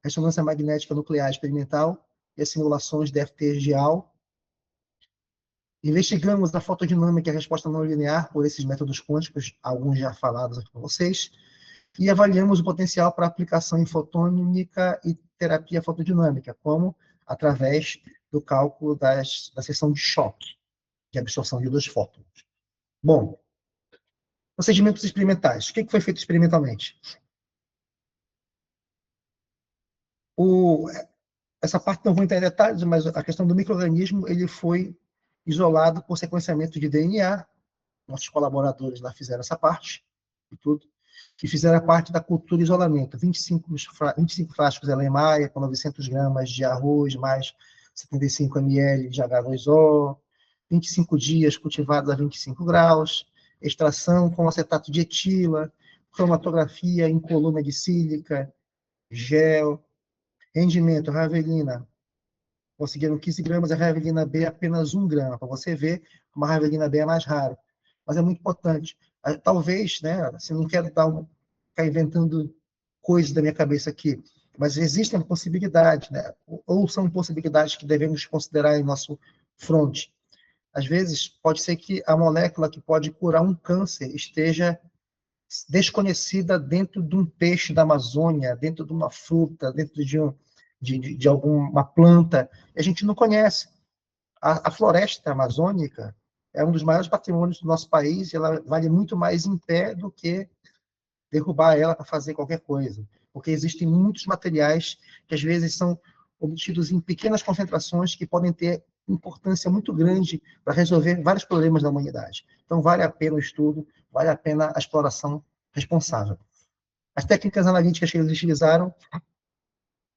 ressonância magnética nuclear experimental e as simulações de FT-geal. Investigamos a fotodinâmica e a resposta não linear por esses métodos quânticos, alguns já falados aqui com vocês, e avaliamos o potencial para aplicação em fotônica e terapia fotodinâmica, como através do cálculo da seção de choque, de absorção de 2 fótons. Bom, procedimentos experimentais. O que foi feito experimentalmente? Essa parte não vou entrar em detalhes, mas a questão do micro-organismo, ele foi isolado por sequenciamento de DNA. Nossos colaboradores lá fizeram essa parte, e tudo, que fizeram a parte da cultura e isolamento. 25 frascos LMAIA, com 900 gramas de arroz, mais 75 ml de H2O, 25 dias cultivados a 25 graus, extração com acetato de etila, cromatografia em coluna de sílica, gel, rendimento, ravelina, conseguiram 15 gramas, a ravelina B apenas 1 grama, para você ver como a ravelina B é mais rara. Mas é muito importante. Talvez, né, assim, não quero ficar inventando coisas da minha cabeça aqui, mas existem possibilidades, né, ou são possibilidades que devemos considerar em nosso front. Às vezes, pode ser que a molécula que pode curar um câncer esteja desconhecida dentro de um peixe da Amazônia, dentro de uma fruta, dentro de alguma planta, e a gente não conhece. A floresta amazônica é um dos maiores patrimônios do nosso país e ela vale muito mais em pé do que derrubar ela para fazer qualquer coisa, porque existem muitos materiais que às vezes são obtidos em pequenas concentrações que podem ter importância muito grande para resolver vários problemas da humanidade. Então, vale a pena o estudo, vale a pena a exploração responsável. As técnicas analíticas que eles utilizaram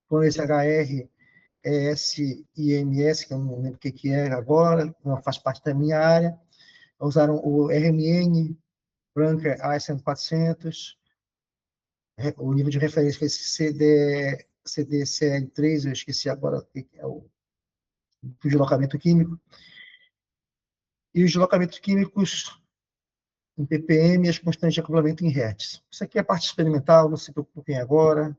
foram esse HR, ES e EMS, que eu não lembro o que é agora, não faz parte da minha área. Usaram o RMN, Branca AS400, o nível de referência foi esse CDCL3, eu esqueci agora o que é o deslocamento químico. E os deslocamentos químicos em ppm e as constantes de acoplamento em hertz. Isso aqui é a parte experimental, não se preocupem agora.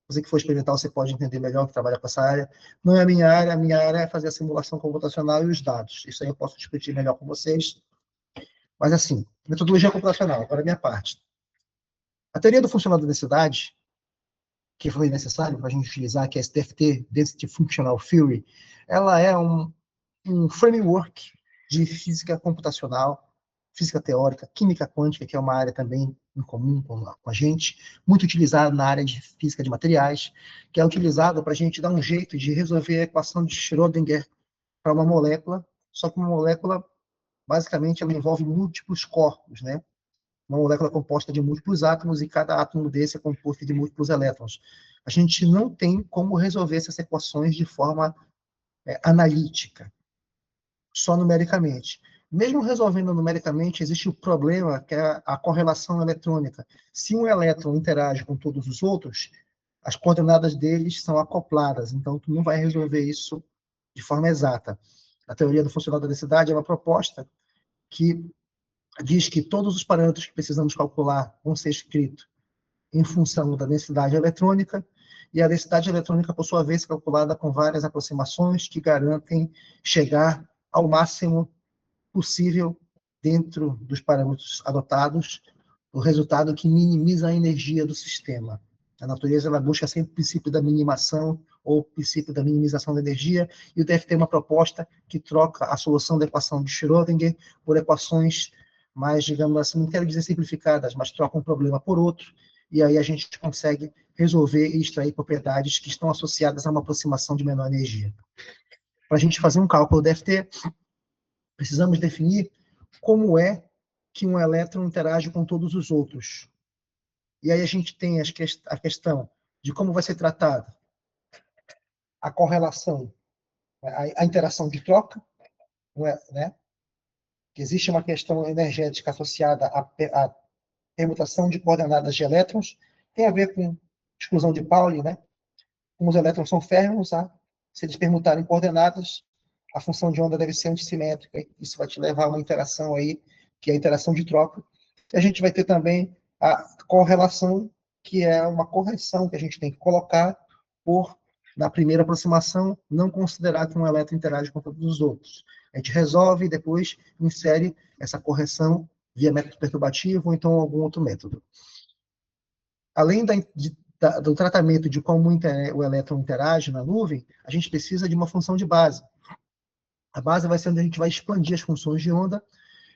Você que for experimental, você pode entender melhor, que trabalha com essa área. Não é a minha área é fazer a simulação computacional e os dados. Isso aí eu posso discutir melhor com vocês. Mas assim, metodologia computacional, agora a minha parte. A teoria do funcional da densidade, que foi necessário para a gente utilizar, que é a DFT, Density Functional Theory, ela é um framework de física computacional, física teórica, química quântica, que é uma área também em comum com a gente, muito utilizada na área de física de materiais, que é utilizado para a gente dar um jeito de resolver a equação de Schrödinger para uma molécula, só que uma molécula, basicamente, ela envolve múltiplos corpos, né? Uma molécula composta de múltiplos átomos e cada átomo desse é composto de múltiplos elétrons. A gente não tem como resolver essas equações de forma analítica, só numericamente. Mesmo resolvendo numericamente, existe o problema que é a correlação eletrônica. Se um elétron interage com todos os outros, as coordenadas deles são acopladas, então tu não vai resolver isso de forma exata. A teoria do funcional da densidade é uma proposta que diz que todos os parâmetros que precisamos calcular vão ser escritos em função da densidade eletrônica, e a densidade eletrônica, por sua vez, é calculada com várias aproximações que garantem chegar ao máximo possível dentro dos parâmetros adotados, o resultado que minimiza a energia do sistema. A natureza ela busca sempre o princípio da minimação ou o princípio da minimização da energia, e o DFT é uma proposta que troca a solução da equação de Schrödinger por equações mais, digamos assim, não quero dizer simplificadas, mas troca um problema por outro, e aí a gente consegue resolver e extrair propriedades que estão associadas a uma aproximação de menor energia. Para a gente fazer um cálculo DFT, precisamos definir como é que um elétron interage com todos os outros. E aí a gente tem a questão de como vai ser tratada a correlação, a interação de troca, né? Que existe uma questão energética associada à permutação de coordenadas de elétrons, tem a ver com exclusão de Pauli, né? Como os elétrons são férreos, tá? Se eles permutarem coordenadas, a função de onda deve ser antissimétrica. Isso vai te levar a uma interação aí, que é a interação de troca. E a gente vai ter também a correlação, que é uma correção que a gente tem que colocar por, na primeira aproximação, não considerar que um elétron interage com todos os outros. A gente resolve e depois insere essa correção via método perturbativo ou então algum outro método. Além do tratamento de como o elétron interage na nuvem, a gente precisa de uma função de base. A base vai ser onde a gente vai expandir as funções de onda,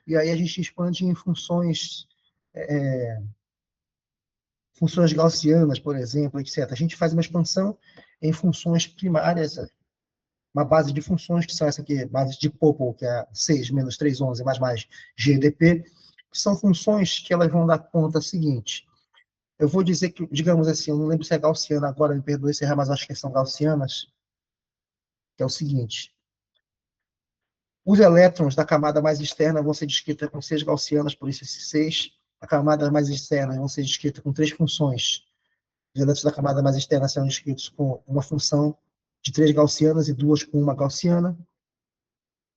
e aí a gente expande em funções gaussianas, por exemplo, etc. A gente faz uma expansão em funções primárias, uma base de funções, que são essa aqui, base de Pople, que é 6 menos 311 mais GDP, que são funções que elas vão dar conta seguinte. Eu vou dizer que, digamos assim, eu não lembro se é gaussiana agora, me perdoe se errar, mas acho que são gaussianas, que é o seguinte. Os elétrons da camada mais externa vão ser descritos com 6 gaussianas, por isso esse 6. A camada mais externa vão ser descritas com 3 funções. Os elétrons da camada mais externa serão descritos com uma função de 3 gaussianas e 2 com uma gaussiana.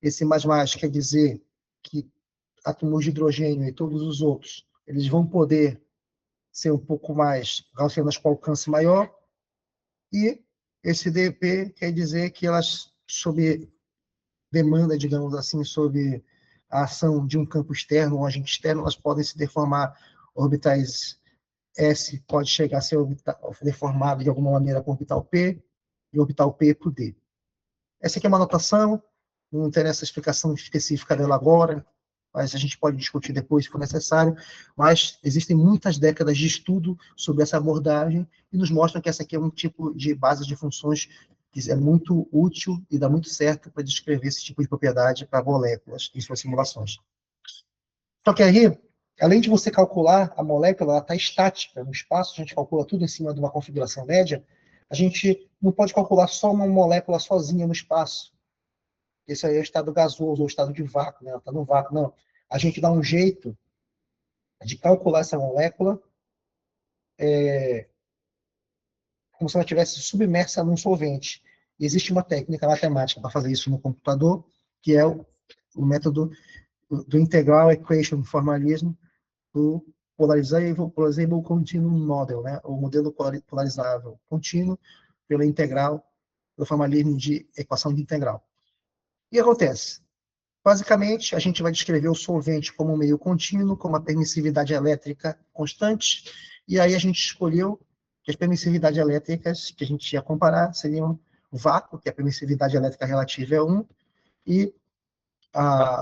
Esse mais quer dizer que átomos de hidrogênio e todos os outros, eles vão poder ser um pouco mais gaussianas com alcance maior. E esse DP quer dizer que elas, sob demanda, digamos assim, sob a ação de um campo externo ou agente externo, elas podem se deformar. Orbitais S pode chegar a ser deformado de alguma maneira por orbital P, e orbital P por D. Essa aqui é uma notação, não interessa a explicação específica dela agora, mas a gente pode discutir depois se for necessário, mas existem muitas décadas de estudo sobre essa abordagem e nos mostram que essa aqui é um tipo de base de funções que é muito útil e dá muito certo para descrever esse tipo de propriedade para moléculas em suas simulações. Só que aí, além de você calcular a molécula, ela está estática no espaço, a gente calcula tudo em cima de uma configuração média, a gente não pode calcular só uma molécula sozinha no espaço. Esse aí é o estado gasoso, ou o estado de vácuo, né? Ela está no vácuo, não. A gente dá um jeito de calcular essa molécula como se ela estivesse submersa num solvente. E existe uma técnica matemática para fazer isso no computador, que é o método do Integral Equation Formalism, do Polarizable Continuum Model, né? O modelo polarizável contínuo pela integral do formalismo de equação de integral. E acontece? Basicamente, a gente vai descrever o solvente como um meio contínuo, com uma permissividade elétrica constante, e aí a gente escolheu que as permissividades elétricas que a gente ia comparar seriam o vácuo, que a permissividade elétrica relativa é 1, e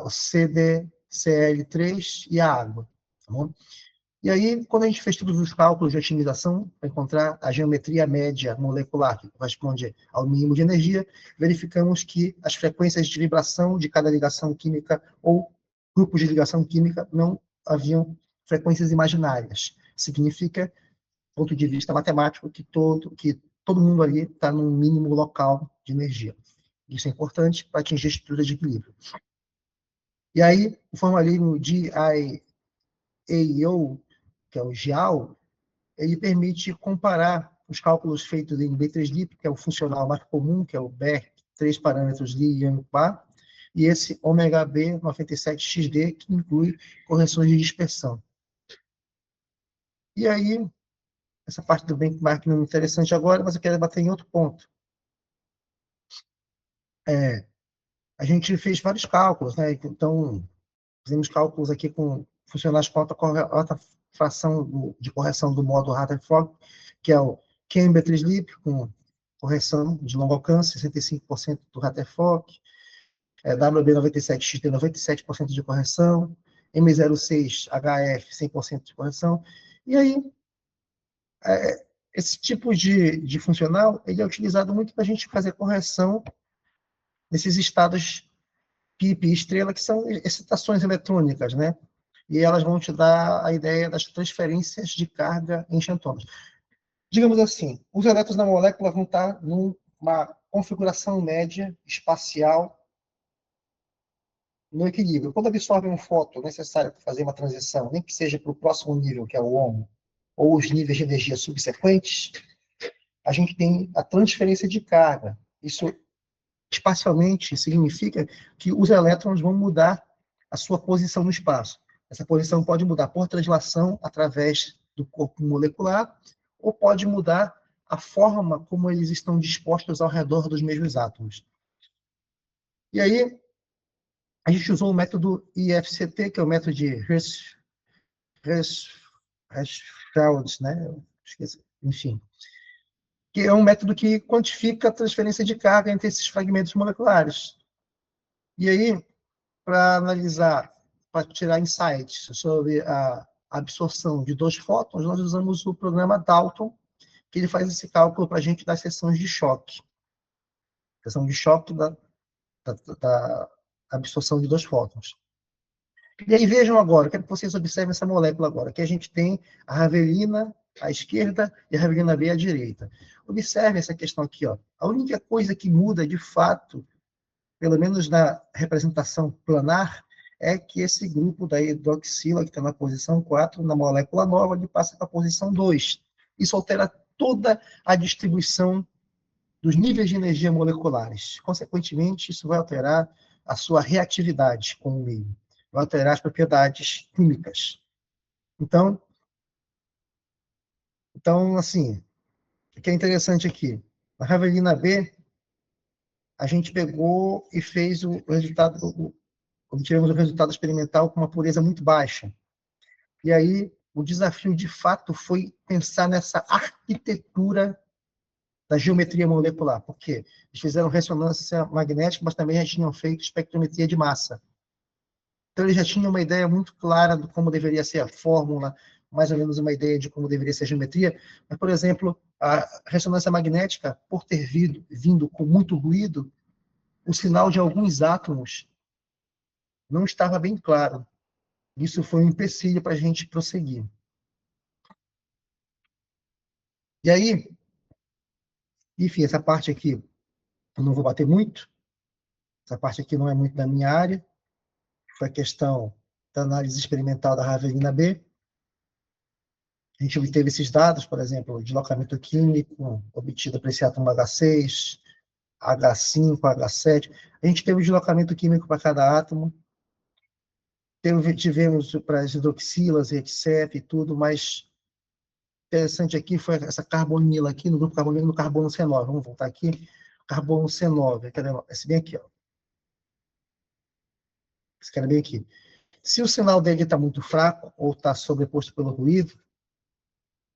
o CdCl3 e a água. Tá bom? E aí, quando a gente fez todos os cálculos de otimização, para encontrar a geometria média molecular, que corresponde ao mínimo de energia, verificamos que as frequências de vibração de cada ligação química ou grupos de ligação química não haviam frequências imaginárias. Significa, do ponto de vista matemático, que todo mundo ali está num mínimo local de energia. Isso é importante para atingir a estrutura de equilíbrio. E aí, o formalismo de GIAO, que é o GIAO, ele permite comparar os cálculos feitos em B3LIP, que é o funcional mais comum, que é o BER, 3 parâmetros Li e Yang-Ba, e esse ômega B 97XD, que inclui correções de dispersão. E aí, essa parte do benchmark não é interessante agora, mas eu quero bater em outro ponto. A gente fez vários cálculos, né? Então, Fizemos cálculos aqui com funcionais com alta fração de correção do modo Rutherford, que é o Cambridge Sleep, com correção de longo alcance, 65% do Rutherford, WB97 XT, 97% de correção, M06 HF, 100% de correção. E aí, esse tipo de funcional ele é utilizado muito para a gente fazer correção nesses estados PIP e estrela, que são excitações eletrônicas, né? E elas vão te dar a ideia das transferências de carga em xantômeros. Digamos assim, os elétrons na molécula vão estar numa configuração média espacial no equilíbrio. Quando absorvem um fóton necessário para fazer uma transição, nem que seja para o próximo nível, que é o ON, ou os níveis de energia subsequentes, a gente tem a transferência de carga. Isso, espacialmente, significa que os elétrons vão mudar a sua posição no espaço. Essa posição pode mudar por translação através do corpo molecular, ou pode mudar a forma como eles estão dispostos ao redor dos mesmos átomos. E aí, a gente usou o método IFCT, que é o método de Hirschfeld, né? Esqueci. Enfim, que é um método que quantifica a transferência de carga entre esses fragmentos moleculares. E aí, para analisar, para tirar insights sobre a absorção de 2 fótons, nós usamos o programa Dalton, que ele faz esse cálculo para a gente das seções de choque. Seção de choque da absorção de 2 fótons. E aí vejam agora, quero que vocês observem essa molécula agora, que a gente tem a ravelina à esquerda e a ravelina B à direita. Observem essa questão aqui, ó. A única coisa que muda de fato, pelo menos na representação planar, é que esse grupo da hidroxila, que está na posição 4, na molécula nova, ele passa para a posição 2. Isso altera toda a distribuição dos níveis de energia moleculares. Consequentemente, isso vai alterar a sua reatividade com o meio, vai alterar as propriedades químicas. Então, assim, o que é interessante aqui, na ravelina B, a gente pegou e fez o resultado, obtivemos o resultado experimental com uma pureza muito baixa. E aí, o desafio, de fato, foi pensar nessa arquitetura da geometria molecular. Por quê? Eles fizeram ressonância magnética, mas também já tinham feito espectrometria de massa. Então, eles já tinham uma ideia muito clara de como deveria ser a fórmula, mais ou menos uma ideia de como deveria ser a geometria. Mas, por exemplo, a ressonância magnética, por ter vindo com muito ruído, o sinal de alguns átomos não estava bem claro. Isso foi um empecilho para a gente prosseguir. E aí, enfim, essa parte aqui eu não vou bater muito. Essa parte aqui não é muito da minha área. Foi a questão da análise experimental da ravelina B. A gente obteve esses dados, por exemplo, o deslocamento químico obtido para esse átomo H6, H5, H7. A gente teve o deslocamento químico para cada átomo. Tivemos para as hidroxilas, etc. e tudo, mas interessante aqui foi essa carbonila aqui, no grupo carbonila, no carbono C9. Vamos voltar aqui. Carbono C9, esse bem aqui, ó. Esse cara bem aqui. Se o sinal dele está muito fraco ou está sobreposto pelo ruído,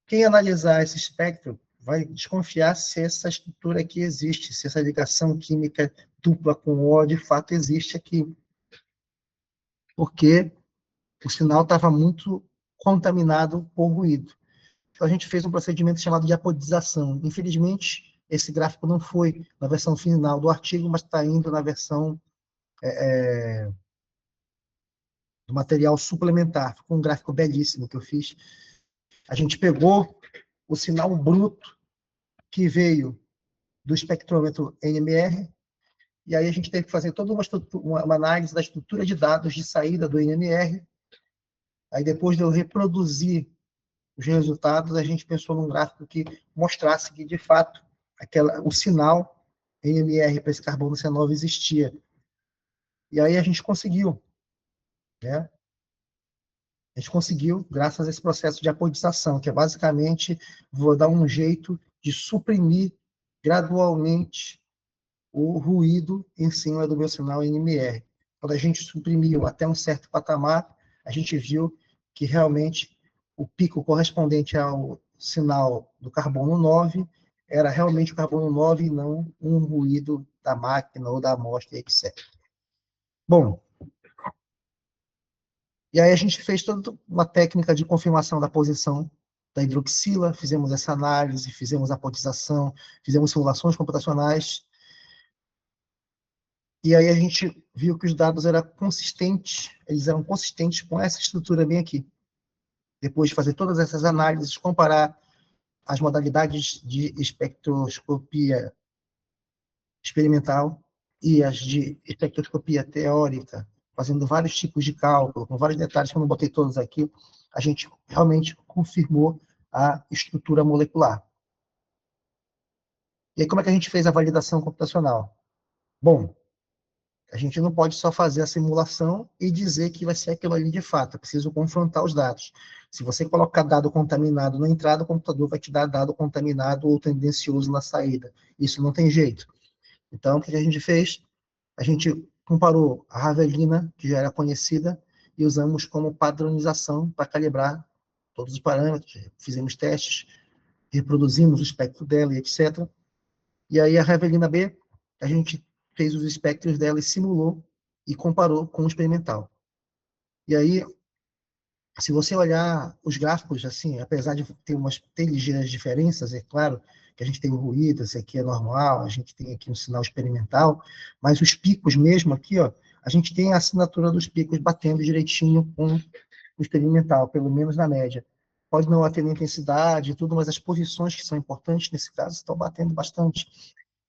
quem analisar esse espectro vai desconfiar se essa estrutura aqui existe, se essa ligação química dupla com O de fato existe aqui. Porque o sinal estava muito contaminado por ruído. Então, a gente fez um procedimento chamado de apodização. Infelizmente, esse gráfico não foi na versão final do artigo, mas está indo na versão do material suplementar. Ficou um gráfico belíssimo que eu fiz. A gente pegou o sinal bruto que veio do espectrômetro NMR, e aí a gente teve que fazer toda uma análise da estrutura de dados de saída do NMR. Aí depois de eu reproduzir os resultados, a gente pensou num gráfico que mostrasse que, de fato, o sinal NMR para esse carbono C9 existia. E aí a gente conseguiu, né? A gente conseguiu, graças a esse processo de apodização, que é basicamente, vou dar um jeito de suprimir gradualmente o ruído em cima do meu sinal NMR. quando a gente suprimiu até um certo patamar, a gente viu que realmente o pico correspondente ao sinal do carbono 9 era realmente o carbono 9 e não um ruído da máquina ou da amostra, etc. Bom, e aí a gente fez toda uma técnica de confirmação da posição da hidroxila, fizemos essa análise, fizemos a quantização, fizemos simulações computacionais, e aí a gente viu que os dados eram consistentes, eles eram consistentes com essa estrutura bem aqui. Depois de fazer todas essas análises, comparar as modalidades de espectroscopia experimental e as de espectroscopia teórica, fazendo vários tipos de cálculo, com vários detalhes que eu não botei todos aqui, a gente realmente confirmou a estrutura molecular. E aí, como é que a gente fez a validação computacional? Bom, a gente não pode só fazer a simulação e dizer que vai ser aquilo ali de fato. É preciso confrontar os dados. Se você colocar dado contaminado na entrada, o computador vai te dar dado contaminado ou tendencioso na saída. Isso não tem jeito. Então, o que a gente fez? A gente comparou a Ravelina, que já era conhecida, e usamos como padronização para calibrar todos os parâmetros. Fizemos testes, reproduzimos o espectro dela e etc. E aí a Ravelina B, a gente fez os espectros dela e simulou e comparou com o experimental. E aí, se você olhar os gráficos, assim, apesar de ter ligeiras diferenças, é claro que a gente tem o ruído, esse aqui é normal, a gente tem aqui um sinal experimental, mas os picos mesmo aqui, ó, a gente tem a assinatura dos picos batendo direitinho com o experimental, pelo menos na média. Pode não ter intensidade e tudo, mas as posições que são importantes nesse caso estão batendo bastante.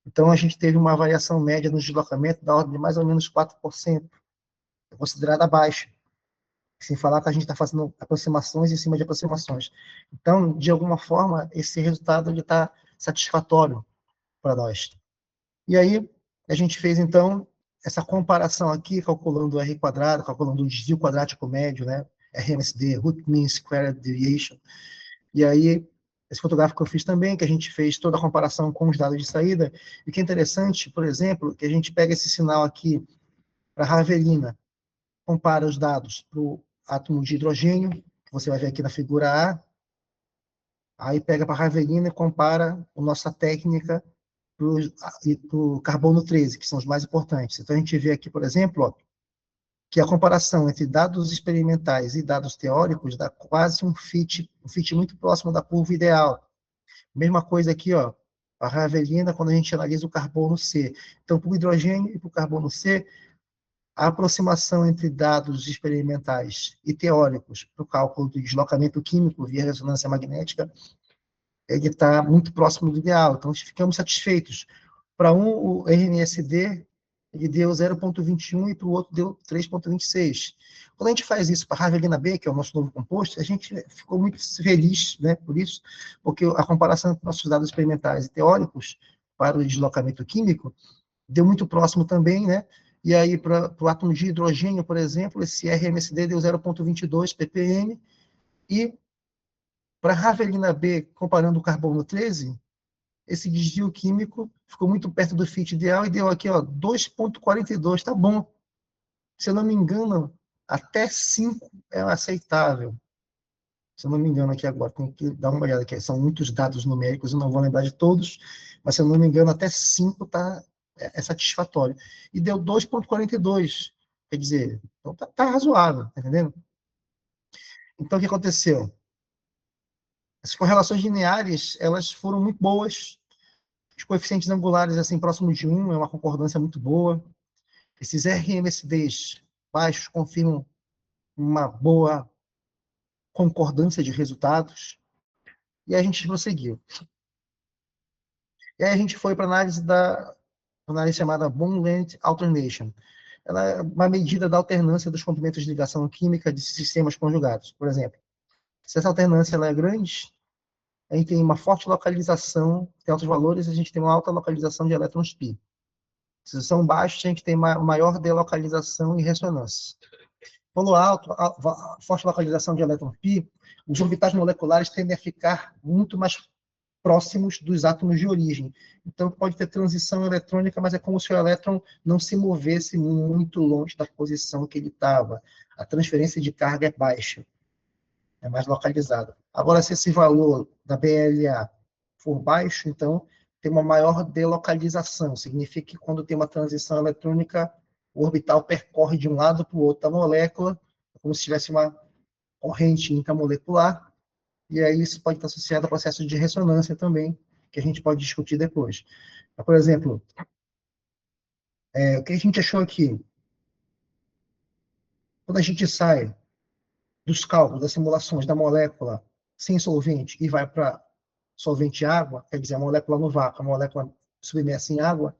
Então, a gente teve uma variação média no deslocamento da ordem de mais ou menos 4%, considerada baixa. Sem falar que a gente está fazendo aproximações em cima de aproximações. Então, de alguma forma, esse resultado está satisfatório para nós. E aí, a gente fez, então, essa comparação aqui, calculando o R quadrado, calculando o desvio quadrático médio, né? RMSD, Root Mean Squared Deviation. E aí, esse fotográfico que eu fiz também, que a gente fez toda a comparação com os dados de saída, e que é interessante, por exemplo, que a gente pega esse sinal aqui para a Ravelina, compara os dados para o átomo de hidrogênio, que você vai ver aqui na figura A, aí pega para a Ravelina e compara a nossa técnica para o carbono 13, que são os mais importantes. Então, a gente vê aqui, por exemplo, ó, que a comparação entre dados experimentais e dados teóricos dá quase um fit muito próximo da curva ideal. Mesma coisa aqui, ó, a Ravelina, quando a gente analisa o carbono C. Então, para o hidrogênio e para o carbono C, a aproximação entre dados experimentais e teóricos para o cálculo do deslocamento químico via ressonância magnética, ele está muito próximo do ideal. Então, ficamos satisfeitos. Para um, o RMSD, ele deu 0,21 e para o outro deu 3,26. Quando a gente faz isso para a Ravelina B, que é o nosso novo composto, a gente ficou muito feliz, né, por isso, porque a comparação com nossos dados experimentais e teóricos para o deslocamento químico deu muito próximo também, né? E aí, para o átomo de hidrogênio, por exemplo, esse RMSD deu 0,22 ppm, e para a Ravelina B, comparando o carbono 13, esse desvio químico ficou muito perto do fit ideal e deu aqui, ó, 2,42, tá bom. Se eu não me engano, até 5 é aceitável. Se eu não me engano aqui agora, tem que dar uma olhada aqui. São muitos dados numéricos, eu não vou lembrar de todos, mas se eu não me engano, até 5 é satisfatório. E deu 2,42. Quer dizer, então tá razoável, tá entendendo? Então, o que aconteceu? As correlações lineares, elas foram muito boas. Os coeficientes angulares, assim, próximos de 1, é uma concordância muito boa. Esses RMSDs baixos confirmam uma boa concordância de resultados. E aí a gente prosseguiu. E aí a gente foi para a análise chamada Bond-Length Alternation. Ela é uma medida da alternância dos comprimentos de ligação química de sistemas conjugados. Por exemplo, se essa alternância ela é grande, a gente tem uma forte localização, tem altos valores, a gente tem uma alta localização de elétrons π. Se são baixos, a gente tem maior delocalização e ressonância. Quando alto, forte localização de elétron π, os orbitais moleculares tendem a ficar muito mais próximos dos átomos de origem. Então, pode ter transição eletrônica, mas é como se o elétron não se movesse muito longe da posição que ele estava. A transferência de carga é baixa, é mais localizada. Agora, se esse valor da BLA for baixo, então tem uma maior delocalização. Significa que quando tem uma transição eletrônica, o orbital percorre de um lado para o outro da molécula, como se tivesse uma corrente intramolecular, e aí isso pode estar associado a processos de ressonância também, que a gente pode discutir depois. Por exemplo, o que a gente achou aqui? Quando a gente sai dos cálculos, das simulações da molécula sem solvente e vai para solvente água, quer dizer, a molécula no vácuo, a molécula submersa em água,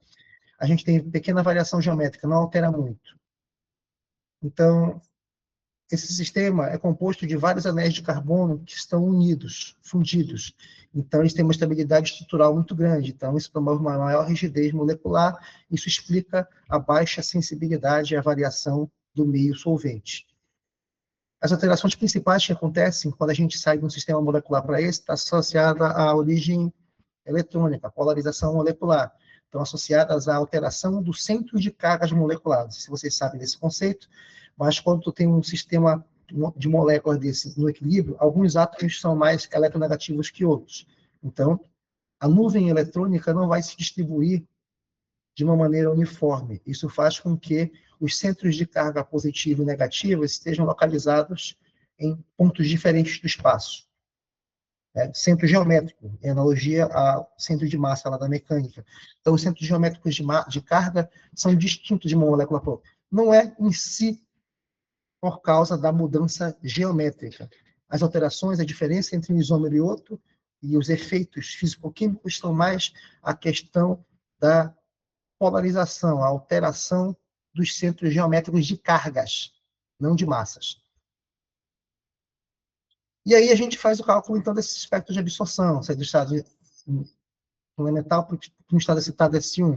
a gente tem pequena variação geométrica, não altera muito. Então, esse sistema é composto de vários anéis de carbono que estão unidos, fundidos. Então, eles têm uma estabilidade estrutural muito grande. Então, isso promove uma maior rigidez molecular. Isso explica a baixa sensibilidade à variação do meio solvente. As alterações principais que acontecem quando a gente sai de um sistema molecular para esse está associada à origem eletrônica, à polarização molecular. Estão associadas à alteração do centro de cargas moleculares. Se vocês sabem desse conceito, mas quando tu tem um sistema de moléculas desse no equilíbrio, alguns átomos são mais eletronegativos que outros. Então, a nuvem eletrônica não vai se distribuir de uma maneira uniforme. Isso faz com que os centros de carga positiva e negativa estejam localizados em pontos diferentes do espaço. Centro geométrico, em analogia ao centro de massa lá da mecânica. Então, os centros geométricos de carga são distintos de uma molécula para outra. Não é em si por causa da mudança geométrica. As alterações, a diferença entre um isômero e outro, e os efeitos físico-químicos são mais a questão da polarização, a alteração dos centros geométricos de cargas, não de massas. E aí a gente faz o cálculo, então, desses espectros de absorção, sai do estado fundamental para o estado excitado S1. O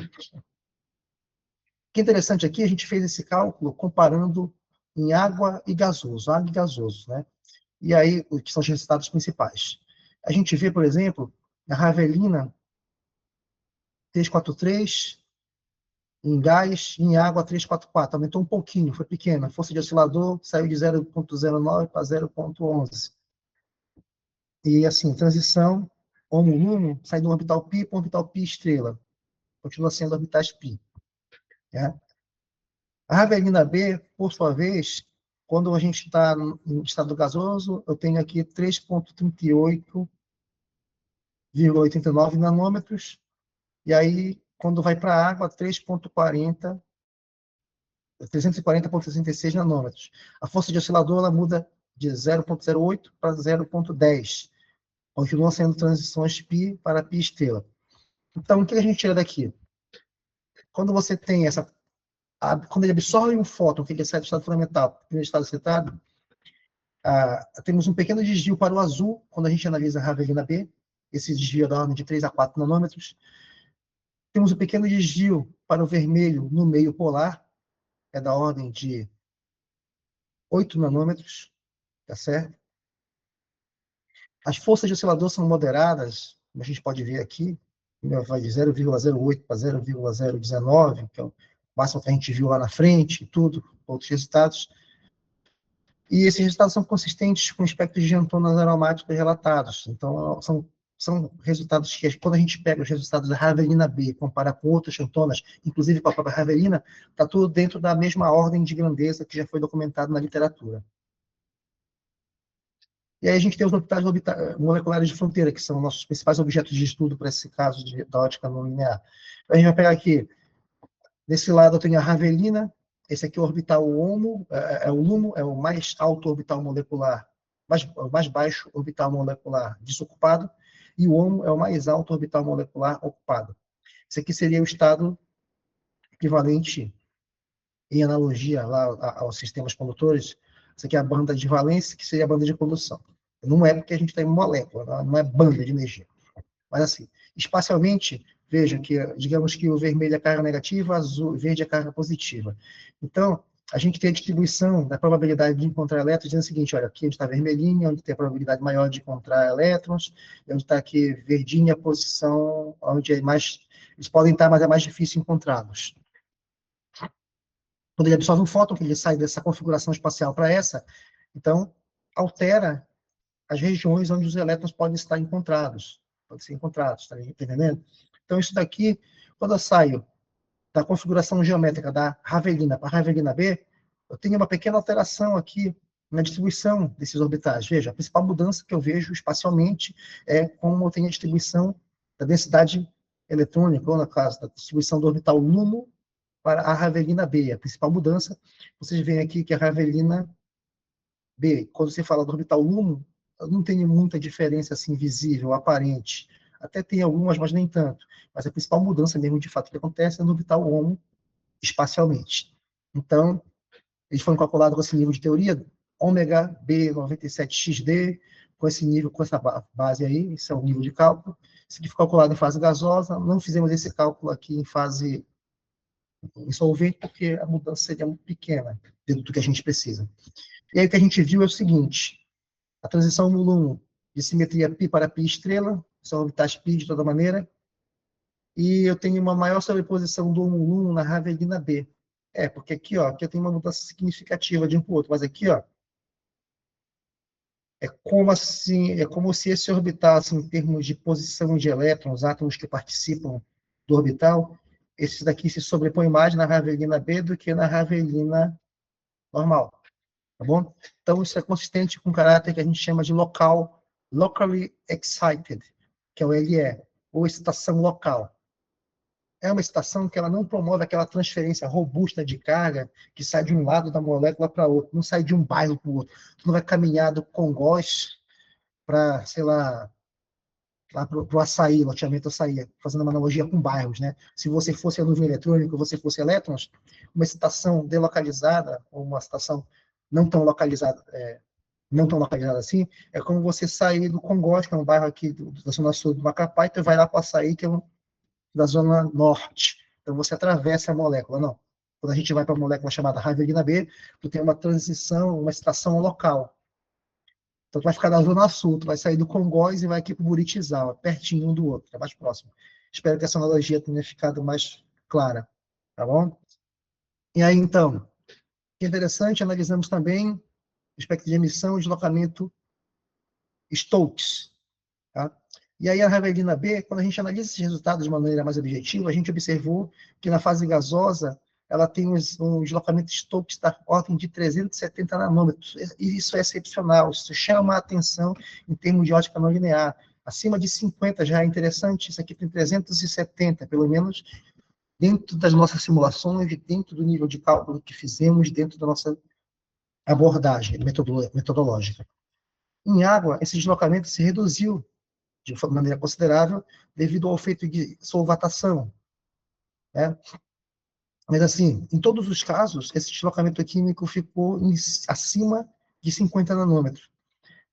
que é interessante aqui, a gente fez esse cálculo comparando em água e gasoso, né? E aí, o que são os resultados principais. A gente vê, por exemplo, a ravelina 343, em gás, em água 344, aumentou um pouquinho, foi pequena. A força de oscilador saiu de 0,09 para 0,11. E assim, transição homo-lumo sai do orbital π para o orbital π estrela. Continua sendo orbitais π. Né? A ravelina B, por sua vez, quando a gente está em estado gasoso, eu tenho aqui 3,38,89 nanômetros, e aí, quando vai para a água, 340,66 nanômetros. A força de oscilador ela muda de 0,08 para 0,10. Continua sendo transições π para π estrela. Então, o que a gente tira daqui? Quando você tem quando ele absorve um fóton, que ele sai do estado fundamental para o estado excitado, temos um pequeno desvio para o azul, quando a gente analisa a ravelina B. Esse desvio é da ordem de 3 a 4 nanômetros. Temos um pequeno desvio para o vermelho no meio polar, é da ordem de 8 nanômetros, tá certo? As forças de oscilador são moderadas, como a gente pode ver aqui, vai de 0,08 para 0,019, que é o máximo que a gente viu lá na frente, tudo, outros resultados. E esses resultados são consistentes com espectros de antonas aromáticas relatados. Então, são resultados que, quando a gente pega os resultados da ravelina B e compara com outras antonas, inclusive com a própria ravelina, está tudo dentro da mesma ordem de grandeza que já foi documentado na literatura. E aí a gente tem os orbitais moleculares de fronteira, que são nossos principais objetos de estudo para esse caso da ótica não linear. A gente vai pegar aqui, desse lado eu tenho a ravelina, esse aqui é o orbital HOMO, o LUMO, é o mais alto orbital molecular, o mais baixo orbital molecular desocupado, e o HOMO é o mais alto orbital molecular ocupado. Esse aqui seria o estado equivalente, em analogia lá aos sistemas condutores. Essa aqui é a banda de valência, que seria a banda de condução. Não é porque a gente tem molécula, não é banda de energia. Mas assim, espacialmente, veja que, digamos que o vermelho é carga negativa, azul, verde é carga positiva. Então, a gente tem a distribuição da probabilidade de encontrar elétrons, dizendo o seguinte, olha, aqui onde está vermelhinho, onde tem a probabilidade maior de encontrar elétrons, e onde está aqui verdinha, a posição onde é mais, eles podem estar, mas é mais difícil encontrá-los. Quando ele absorve um fóton, que ele sai dessa configuração espacial para essa, então altera as regiões onde os elétrons podem estar encontrados, podem ser encontrados, está entendendo? Então isso daqui, quando eu saio da configuração geométrica da Ravelina para a Ravelina B, eu tenho uma pequena alteração aqui na distribuição desses orbitais. Veja, a principal mudança que eu vejo espacialmente é como eu tenho a distribuição da densidade eletrônica, ou no caso, da distribuição do orbital LUMO para a Ravelina B. A principal mudança, vocês veem aqui que a Ravelina B, quando você fala do orbital LUMO, não tem muita diferença assim visível, aparente. Até tem algumas, mas nem tanto. Mas a principal mudança mesmo, de fato, que acontece é no orbital HOMO, espacialmente. Então, eles foram calculados com esse nível de teoria, ômega B97XD, com esse nível, com essa base aí, esse é o nível de cálculo. Isso aqui foi calculado em fase gasosa, não fizemos esse cálculo aqui em fase em solvente, porque a mudança seria muito pequena, dentro do que a gente precisa. E aí o que a gente viu é o seguinte, a transição módulo 1 de simetria π para π estrela, são orbitais π de toda maneira, e eu tenho uma maior sobreposição do 1 na Ravelina B. Porque aqui, ó, aqui eu tenho uma mudança significativa de um para o outro, mas aqui, ó, é como se esse orbital, assim, em termos de posição de elétrons, átomos que participam do orbital, esse daqui se sobrepõe mais na Ravelina B do que na Ravelina normal, tá bom? Então, isso é consistente com um caráter que a gente chama de locally excited, que é o LE, ou excitação local. É uma excitação que ela não promove aquela transferência robusta de carga que sai de um lado da molécula para outro, não sai de um bairro para o outro. Tu não vai caminhar do Congoz para, sei lá para o açaí, loteamento açaí, fazendo uma analogia com bairros, né? Se você fosse a nuvem eletrônica, você fosse elétrons, uma excitação delocalizada, ou uma excitação não tão localizada, não tão localizada assim, é como você sair do Congoz, que é um bairro aqui da zona sul do Macapá, e tu vai lá para o açaí, que é da zona norte. Então você atravessa a molécula, não. Quando a gente vai para a molécula chamada Ravelina B, tu tem uma transição, uma excitação local. Então, tu vai ficar na Zona Sul, tu vai sair do Congoz e vai aqui para o Buritizawa, pertinho um do outro, é mais próximo. Espero que essa analogia tenha ficado mais clara, tá bom? E aí, então, que interessante, analisamos também o espectro de emissão e deslocamento Stokes, tá? E aí, a Ravelina B, quando a gente analisa esses resultados de maneira mais objetiva, a gente observou que na fase gasosa ela tem um deslocamento Stokes da ordem de 370 nanômetros. E isso é excepcional, isso chama a atenção em termos de ótica não linear. Acima de 50 já é interessante, isso aqui tem 370, pelo menos dentro das nossas simulações, dentro do nível de cálculo que fizemos, dentro da nossa abordagem metodológica. Em água, esse deslocamento se reduziu de maneira considerável devido ao efeito de solvatação, né? Mas, assim, em todos os casos, esse deslocamento químico ficou acima de 50 nanômetros.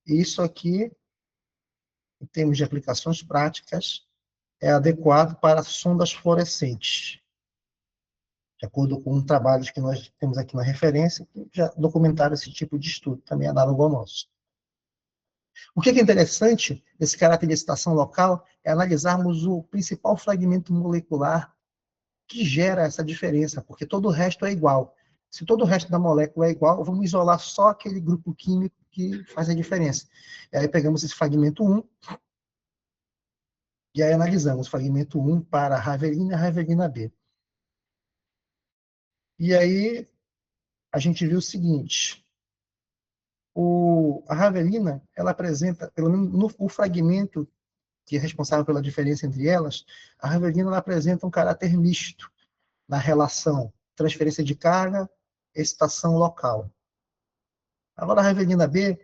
E isso aqui, em termos de aplicações práticas, é adequado para sondas fluorescentes, de acordo com trabalhos que nós temos aqui na referência, que já documentaram esse tipo de estudo, também análogo ao nosso. O que é interessante desse caráter de excitação local é analisarmos o principal fragmento molecular que gera essa diferença, porque todo o resto é igual. Se todo o resto da molécula é igual, vamos isolar só aquele grupo químico que faz a diferença. E aí pegamos esse fragmento 1, e aí analisamos o fragmento 1 para a Ravelina e a Ravelina B. E aí a gente viu o seguinte, a Ravelina, ela apresenta, pelo menos no fragmento que é responsável pela diferença entre elas, a Ravelina ela apresenta um caráter misto na relação transferência de carga, excitação local. Agora, a Ravelina B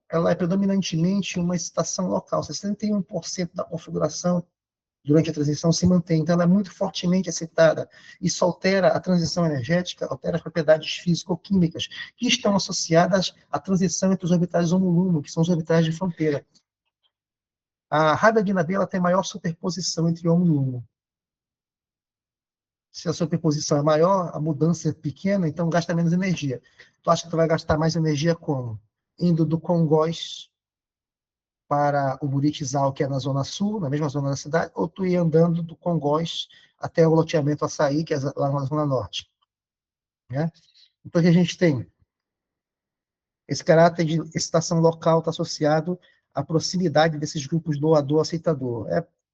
ela é predominantemente uma excitação local. 61% da configuração durante a transição se mantém. Então, ela é muito fortemente excitada. Isso altera a transição energética, altera as propriedades físico-químicas que estão associadas à transição entre os orbitais homo-lumo, que são os orbitais de fronteira. A Ravelina B ela tem maior superposição entre homo e lumo. Se a superposição é maior, a mudança é pequena, então gasta menos energia. Tu acha que tu vai gastar mais energia como? Indo do Congoz para o Buritizal, que é na zona sul, na mesma zona da cidade, ou tu ir andando do Congoz até o loteamento Açaí, que é lá na zona norte. Né? Então, o que a gente tem? Esse caráter de excitação local está associado à proximidade desses grupos doador-aceitador.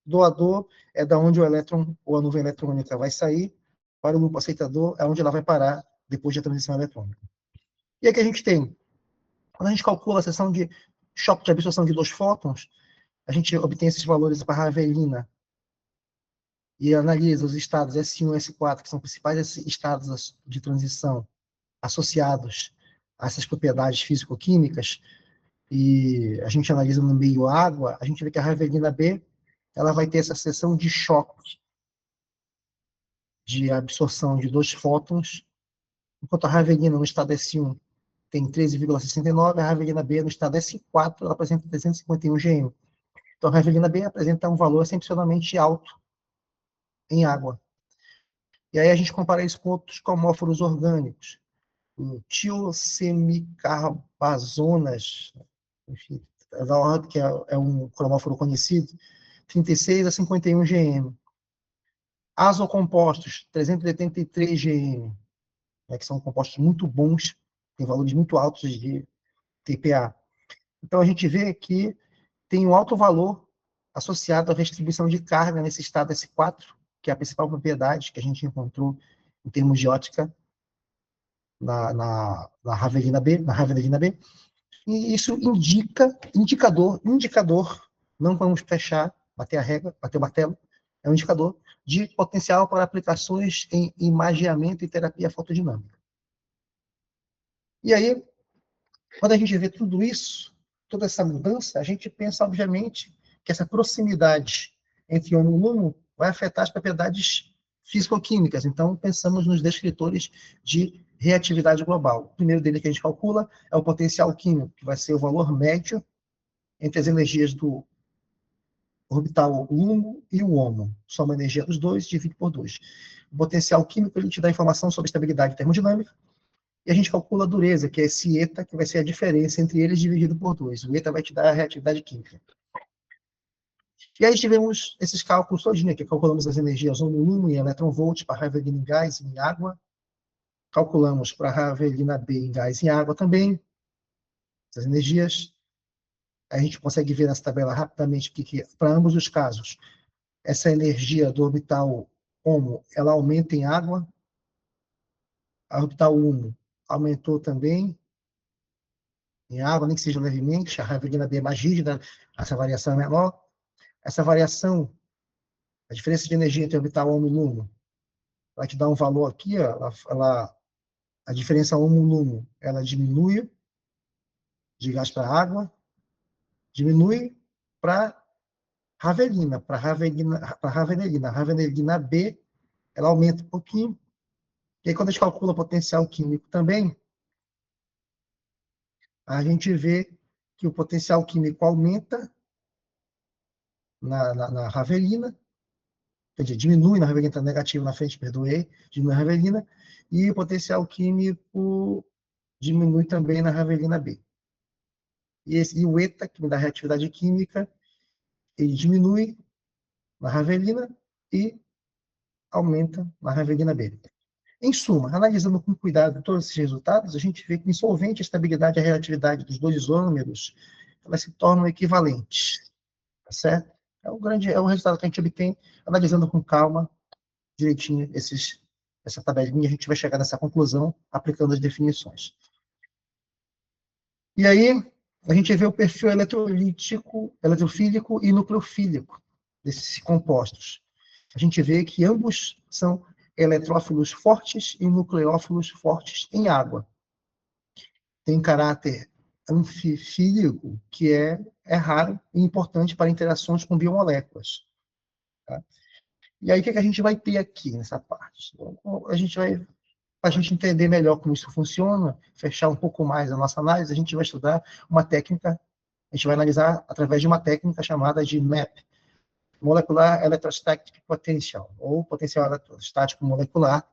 Doador é da onde o elétron ou a nuvem eletrônica vai sair, para o grupo aceitador é onde ela vai parar depois da transição eletrônica. E aqui a gente tem, quando a gente calcula a seção de choque de absorção de 2 fótons, a gente obtém esses valores para Ravelina e analisa os estados S1 e S4, que são principais estados de transição associados a essas propriedades físico-químicas, e a gente analisa no meio água, a gente vê que a Ravelina B ela vai ter essa seção de choque de absorção de 2 fótons, enquanto a Ravelina no estado S1 tem 13,69, a Ravelina B no estado S4 ela apresenta 351 GM. Então a Ravelina B apresenta um valor excepcionalmente alto em água. E aí a gente compara isso com outros cromóforos orgânicos, o tiosemicarbazonas, enfim, da ordem que é um cromóforo conhecido, 36 a 51 GM. Azocompostos, 383 GM, né, que são compostos muito bons, têm valores muito altos de TPA. Então a gente vê que tem um alto valor associado à distribuição de carga nesse estado S4, que é a principal propriedade que a gente encontrou em termos de ótica na Ravelina B, e isso indicador, não vamos fechar, bater a régua, bater o martelo, é um indicador de potencial para aplicações em imageamento e terapia fotodinâmica. E aí, quando a gente vê tudo isso, toda essa mudança, a gente pensa, obviamente, que essa proximidade entre ônus e lumo vai afetar as propriedades físico-químicas. Então, pensamos nos descritores de reatividade global. O primeiro dele que a gente calcula é o potencial químico, que vai ser o valor médio entre as energias do orbital lumo e o HOMO. Soma a energia dos dois, divide por 2. O potencial químico ele te dá informação sobre estabilidade termodinâmica, e a gente calcula a dureza, que é esse eta, que vai ser a diferença entre eles dividido por 2. O eta vai te dar a reatividade química. E aí tivemos esses cálculos todos, que calculamos as energias no lumo em eletronvolts para Ravelina em gás e em água. Calculamos para Ravelina B em gás e em água também, essas energias. A gente consegue ver nessa tabela rapidamente que para ambos os casos, essa energia do orbital HOMO, ela aumenta em água. A orbital HOMO aumentou também em água, nem que seja levemente. A Ravelina B é mais rígida, essa variação é menor. Essa variação, a diferença de energia entre orbital HOMO e LUMO, vai te dar um valor aqui, ó, a diferença HOMO-LUMO, ela diminui de gás para água, diminui para Ravelina, A Ravelina B, ela aumenta um pouquinho. E aí, quando a gente calcula o potencial químico também, a gente vê que o potencial químico aumenta na Ravelina, quer dizer, diminui na Ravelina, está negativo na frente, perdoei, diminui na Ravelina, e o potencial químico diminui também na Ravelina B. E o eta, que me dá reatividade química, ele diminui na Ravelina e aumenta na Ravelina B. Em suma, analisando com cuidado todos esses resultados, a gente vê que em solvente a estabilidade e a reatividade dos dois isômeros elas se tornam equivalentes. Tá certo? É o resultado que a gente obtém analisando com calma, direitinho, essa tabelinha, a gente vai chegar nessa conclusão aplicando as definições. E aí, a gente vê o perfil eletrofílico e nucleofílico desses compostos. A gente vê que ambos são eletrófilos fortes e nucleófilos fortes em água. Tem caráter anfifílico, que é raro e importante para interações com biomoléculas. Tá? E aí, o que a gente vai ter aqui nessa parte? Para a gente entender melhor como isso funciona, fechar um pouco mais a nossa análise, a gente vai estudar uma técnica, a gente vai analisar através de uma técnica chamada de MAP, molecular electrostatic potential, ou potencial eletrostático molecular.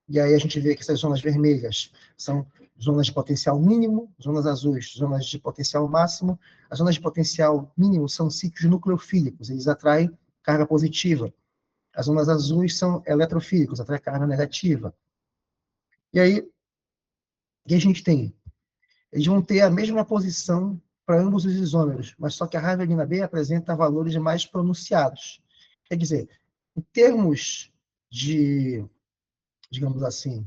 E aí a gente vê que essas zonas vermelhas são zonas de potencial mínimo, zonas azuis, zonas de potencial máximo. As zonas de potencial mínimo são sítios nucleofílicos, eles atraem carga positiva. As zonas azuis são eletrofílicos, atraem carga negativa. E aí, o que a gente tem? Eles vão ter a mesma posição para ambos os isômeros, mas só que a ravelina B apresenta valores mais pronunciados. Quer dizer, em termos de, digamos assim,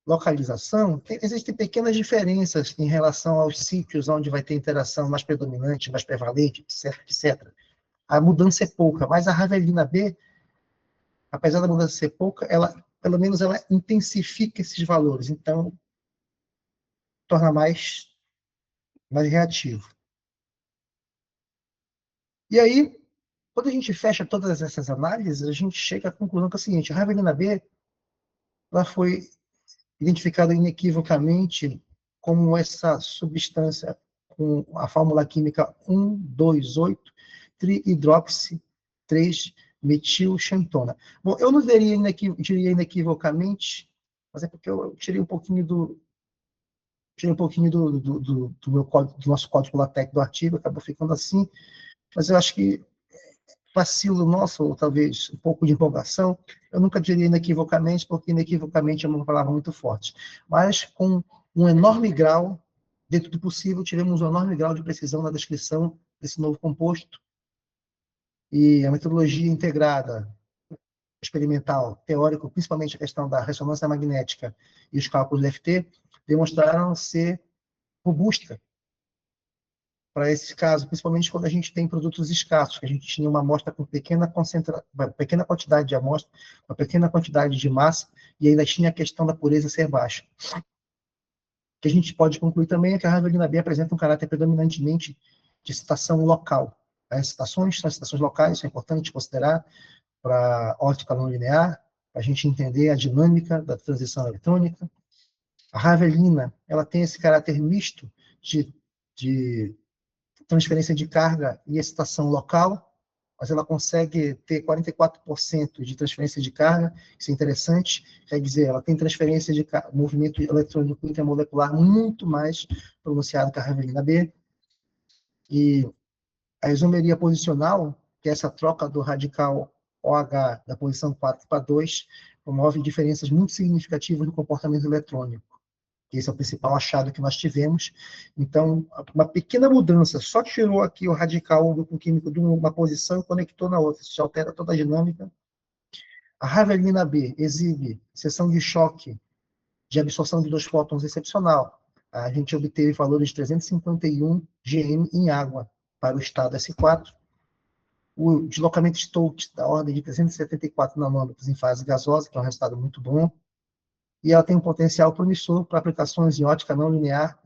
localização, existem pequenas diferenças em relação aos sítios onde vai ter interação mais predominante, mais prevalente, etc, etc. A mudança é pouca, mas a ravelina B, apesar da mudança ser pouca, pelo menos ela intensifica esses valores, então torna mais reativo. E aí, quando a gente fecha todas essas análises, a gente chega à conclusão que é o seguinte: a ravelina B ela foi identificada inequivocamente como essa substância com a fórmula química 1,2,8-trihidroxi-3-metilxantona. Bom, eu não diria inequivocamente, mas é porque eu tirei um pouquinho do meu código, do nosso código LaTeX do artigo, acabou ficando assim, mas eu acho que vacilo nosso, ou talvez um pouco de empolgação, eu nunca diria inequivocamente, porque inequivocamente é uma palavra muito forte, mas com um enorme grau, dentro do possível, tivemos um enorme grau de precisão na descrição desse novo composto, e a metodologia integrada, experimental, teórico, principalmente a questão da ressonância magnética e os cálculos de FT, demonstraram ser robusta para esses casos, principalmente quando a gente tem produtos escassos, que a gente tinha uma amostra com uma pequena quantidade de amostra, uma pequena quantidade de massa, e ainda tinha a questão da pureza ser baixa. O que a gente pode concluir também é que a ravelina B apresenta um caráter predominantemente de excitação local. As excitações são excitações locais, isso é importante considerar para a óptica não linear, para a gente entender a dinâmica da transição eletrônica. A ravelina, ela tem esse caráter misto de transferência de carga e excitação local, mas ela consegue ter 44% de transferência de carga, isso é interessante, quer dizer, ela tem transferência de movimento eletrônico intermolecular muito mais pronunciado que a ravelina B, e a isomeria posicional, que é essa troca do radical OH da posição 4 para 2, promove diferenças muito significativas no comportamento eletrônico. Esse é o principal achado que nós tivemos. Então, uma pequena mudança, só tirou aqui o radical, o grupo químico, de uma posição e conectou na outra. Isso altera toda a dinâmica. A ravelina B exibe seção de choque de absorção de 2 fótons excepcional. A gente obteve valores de 351 GM em água para o estado S4. O deslocamento Stokes da ordem de 374 nanômetros em fase gasosa, que é um resultado muito bom. E ela tem um potencial promissor para aplicações em ótica não linear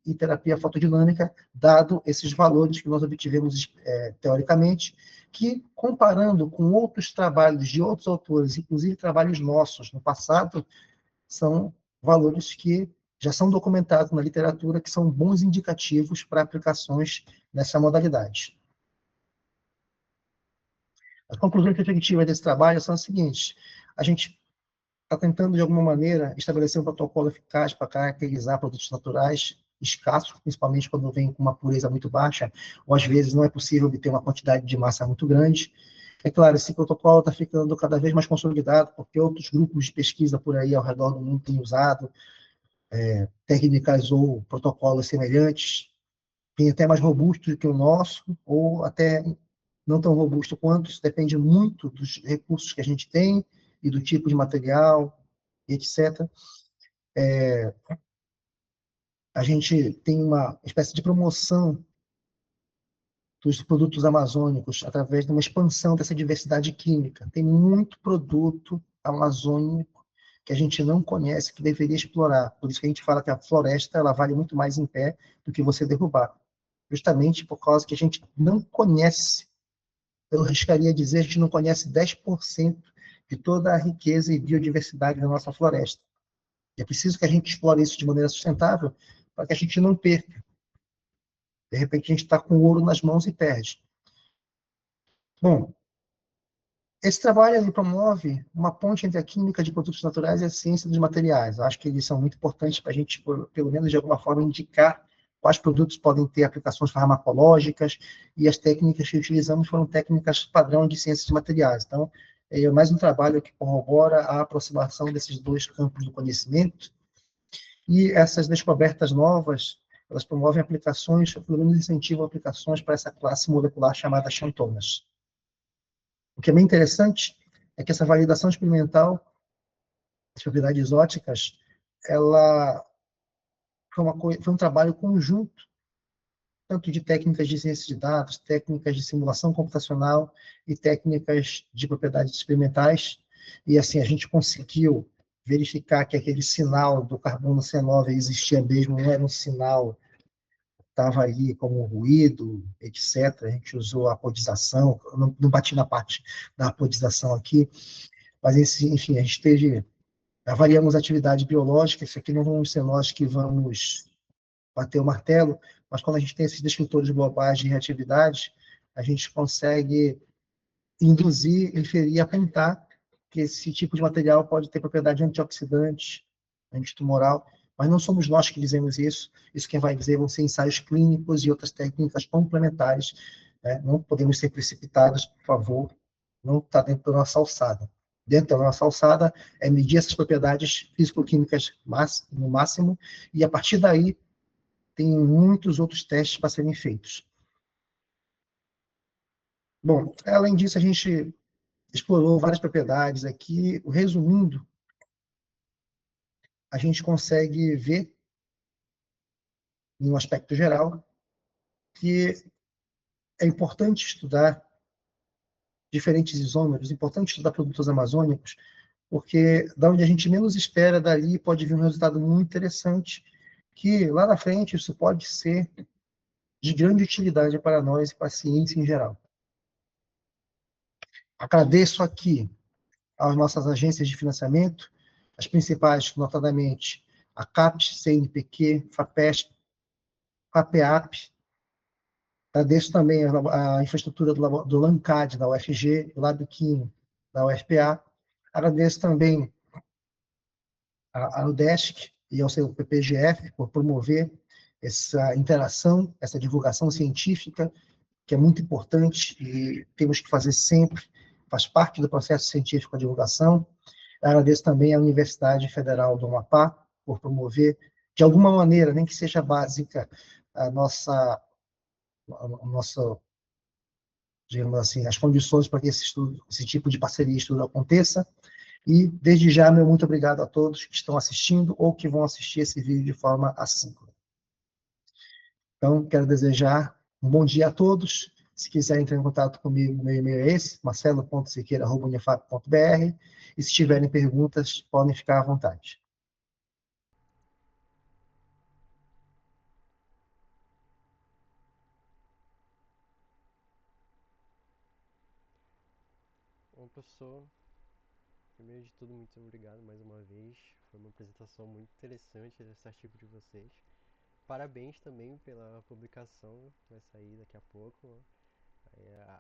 e terapia fotodinâmica, dado esses valores que nós obtivemos teoricamente, que, comparando com outros trabalhos de outros autores, inclusive trabalhos nossos no passado, são valores que já são documentados na literatura, que são bons indicativos para aplicações nessa modalidade. As conclusões efetivas desse trabalho são as seguintes: a gente está tentando, de alguma maneira, estabelecer um protocolo eficaz para caracterizar produtos naturais escassos, principalmente quando vem com uma pureza muito baixa, ou às vezes não é possível obter uma quantidade de massa muito grande. É claro, esse protocolo está ficando cada vez mais consolidado, porque outros grupos de pesquisa por aí ao redor do mundo têm usado técnicas ou protocolos semelhantes, tem até mais robusto do que o nosso, ou até não tão robusto quanto, isso depende muito dos recursos que a gente tem e do tipo de material, etc. A gente tem uma espécie de promoção dos produtos amazônicos através de uma expansão dessa diversidade química. Tem muito produto amazônico que a gente não conhece, que deveria explorar. Por isso que a gente fala que a floresta ela vale muito mais em pé do que você derrubar. Justamente por causa que a gente não conhece, eu arriscaria dizer, a gente não conhece 10% de toda a riqueza e biodiversidade da nossa floresta. E é preciso que a gente explore isso de maneira sustentável para que a gente não perca De repente a gente está com o ouro nas mãos e perde. Bom, esse trabalho ele promove uma ponte entre a química de produtos naturais e a ciência dos materiais. Eu acho que eles são muito importantes para a gente, pelo menos de alguma forma, indicar quais produtos podem ter aplicações farmacológicas, e as técnicas que utilizamos foram técnicas padrão de ciências de materiais. Então, é mais um trabalho que corrobora a aproximação desses dois campos do conhecimento, e essas descobertas novas, elas promovem aplicações, ou pelo menos incentivam aplicações para essa classe molecular chamada xantonas. O que é bem interessante é que essa validação experimental das propriedades óticas, ela foi um trabalho conjunto, tanto de técnicas de ciência de dados, técnicas de simulação computacional e técnicas de propriedades experimentais, e assim a gente conseguiu verificar que aquele sinal do carbono C9 existia mesmo, não era um sinal estava ali como ruído, etc. A gente usou a apodização, não bati na parte da apodização aqui, mas enfim, a gente teve, avaliamos a atividade biológica. Isso aqui não vamos ser nós que vamos bater o martelo, mas quando a gente tem esses descritores globais de reatividade, a gente consegue induzir, inferir, apontar que esse tipo de material pode ter propriedade antioxidante, antitumoral, mas não somos nós que dizemos isso. Isso quem vai dizer vão ser ensaios clínicos e outras técnicas complementares. Né? Não podemos ser precipitados, por favor, não está dentro da nossa alçada. Dentro da nossa alçada é medir essas propriedades físico-químicas no máximo, e a partir daí tem muitos outros testes para serem feitos. Bom, além disso, a gente explorou várias propriedades aqui. Resumindo, a gente consegue ver, em um aspecto geral, que é importante estudar diferentes isômeros, é importante estudar produtos amazônicos, porque da onde a gente menos espera, dali pode vir um resultado muito interessante, que lá na frente isso pode ser de grande utilidade para nós e para a ciência em geral. Agradeço aqui às nossas agências de financiamento, as principais, notadamente, a CAPES, CNPq, FAPESP, FAPEAP. Agradeço também a infraestrutura do LANCAD, da UFG, do LabQuim, da UFPA. Agradeço também ao UDESC e ao seu PPGF por promover essa interação, essa divulgação científica, que é muito importante e temos que fazer sempre, faz parte do processo científico a divulgação. Agradeço também à Universidade Federal do Amapá por promover, de alguma maneira, nem que seja básica, a nossa, digamos assim, as condições para que esse tipo de parceria e estudo aconteça. E, desde já, meu muito obrigado a todos que estão assistindo ou que vão assistir esse vídeo de forma assíncrona. Então, quero desejar um bom dia a todos. Se quiserem entrar em contato comigo, meu e-mail é esse, marcelo.siqueira@unifap.br, e se tiverem perguntas, podem ficar à vontade. Bom, professor, primeiro de tudo, muito obrigado mais uma vez. Foi uma apresentação muito interessante desse artigo de vocês. Parabéns também pela publicação, vai sair daqui a pouco.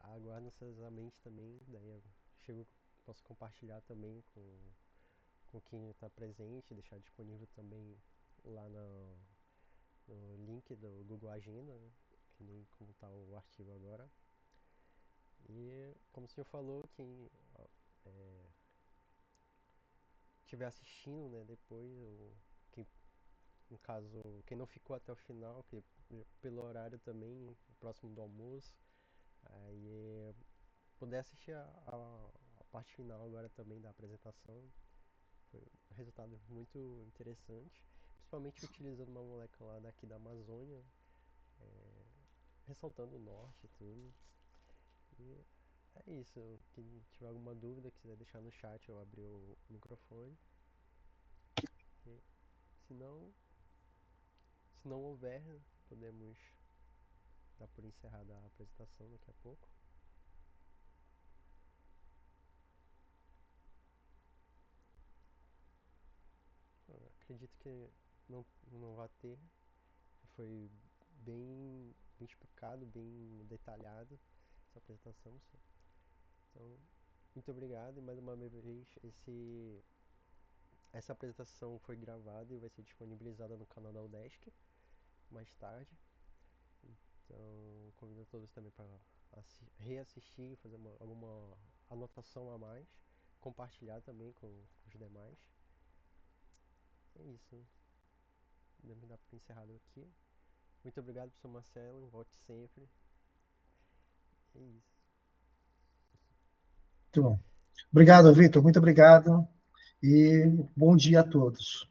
Aguardo ansiosamente também, daí eu posso compartilhar também com quem está presente, deixar disponível também lá no link do Google Agenda, né? Que nem como está o artigo agora. E como o senhor falou, quem estiver assistindo, né, depois, ou quem, no caso, quem não ficou até o final, que pelo horário também, próximo do almoço, aí puder assistir a parte final agora também da apresentação. Foi um resultado muito interessante, principalmente utilizando uma molécula daqui da Amazônia, ressaltando o norte e tudo. E é isso. Quem tiver alguma dúvida, quiser deixar no chat, eu abri o microfone. E, se não, se não houver, podemos dar por encerrada a apresentação daqui a pouco. Eu acredito que não vai ter. Foi bem explicado, bem detalhado essa apresentação. Então, muito obrigado e mais uma vez essa apresentação foi gravada e vai ser disponibilizada no canal da UDESC mais tarde. Então, convido a todos também para reassistir, fazer alguma anotação a mais, compartilhar também com os demais. É isso. Deve dar por encerrado aqui. Muito obrigado, professor Marcelo. Volte sempre. É isso. Muito bom. Obrigado, Vitor. Muito obrigado. E bom dia a todos.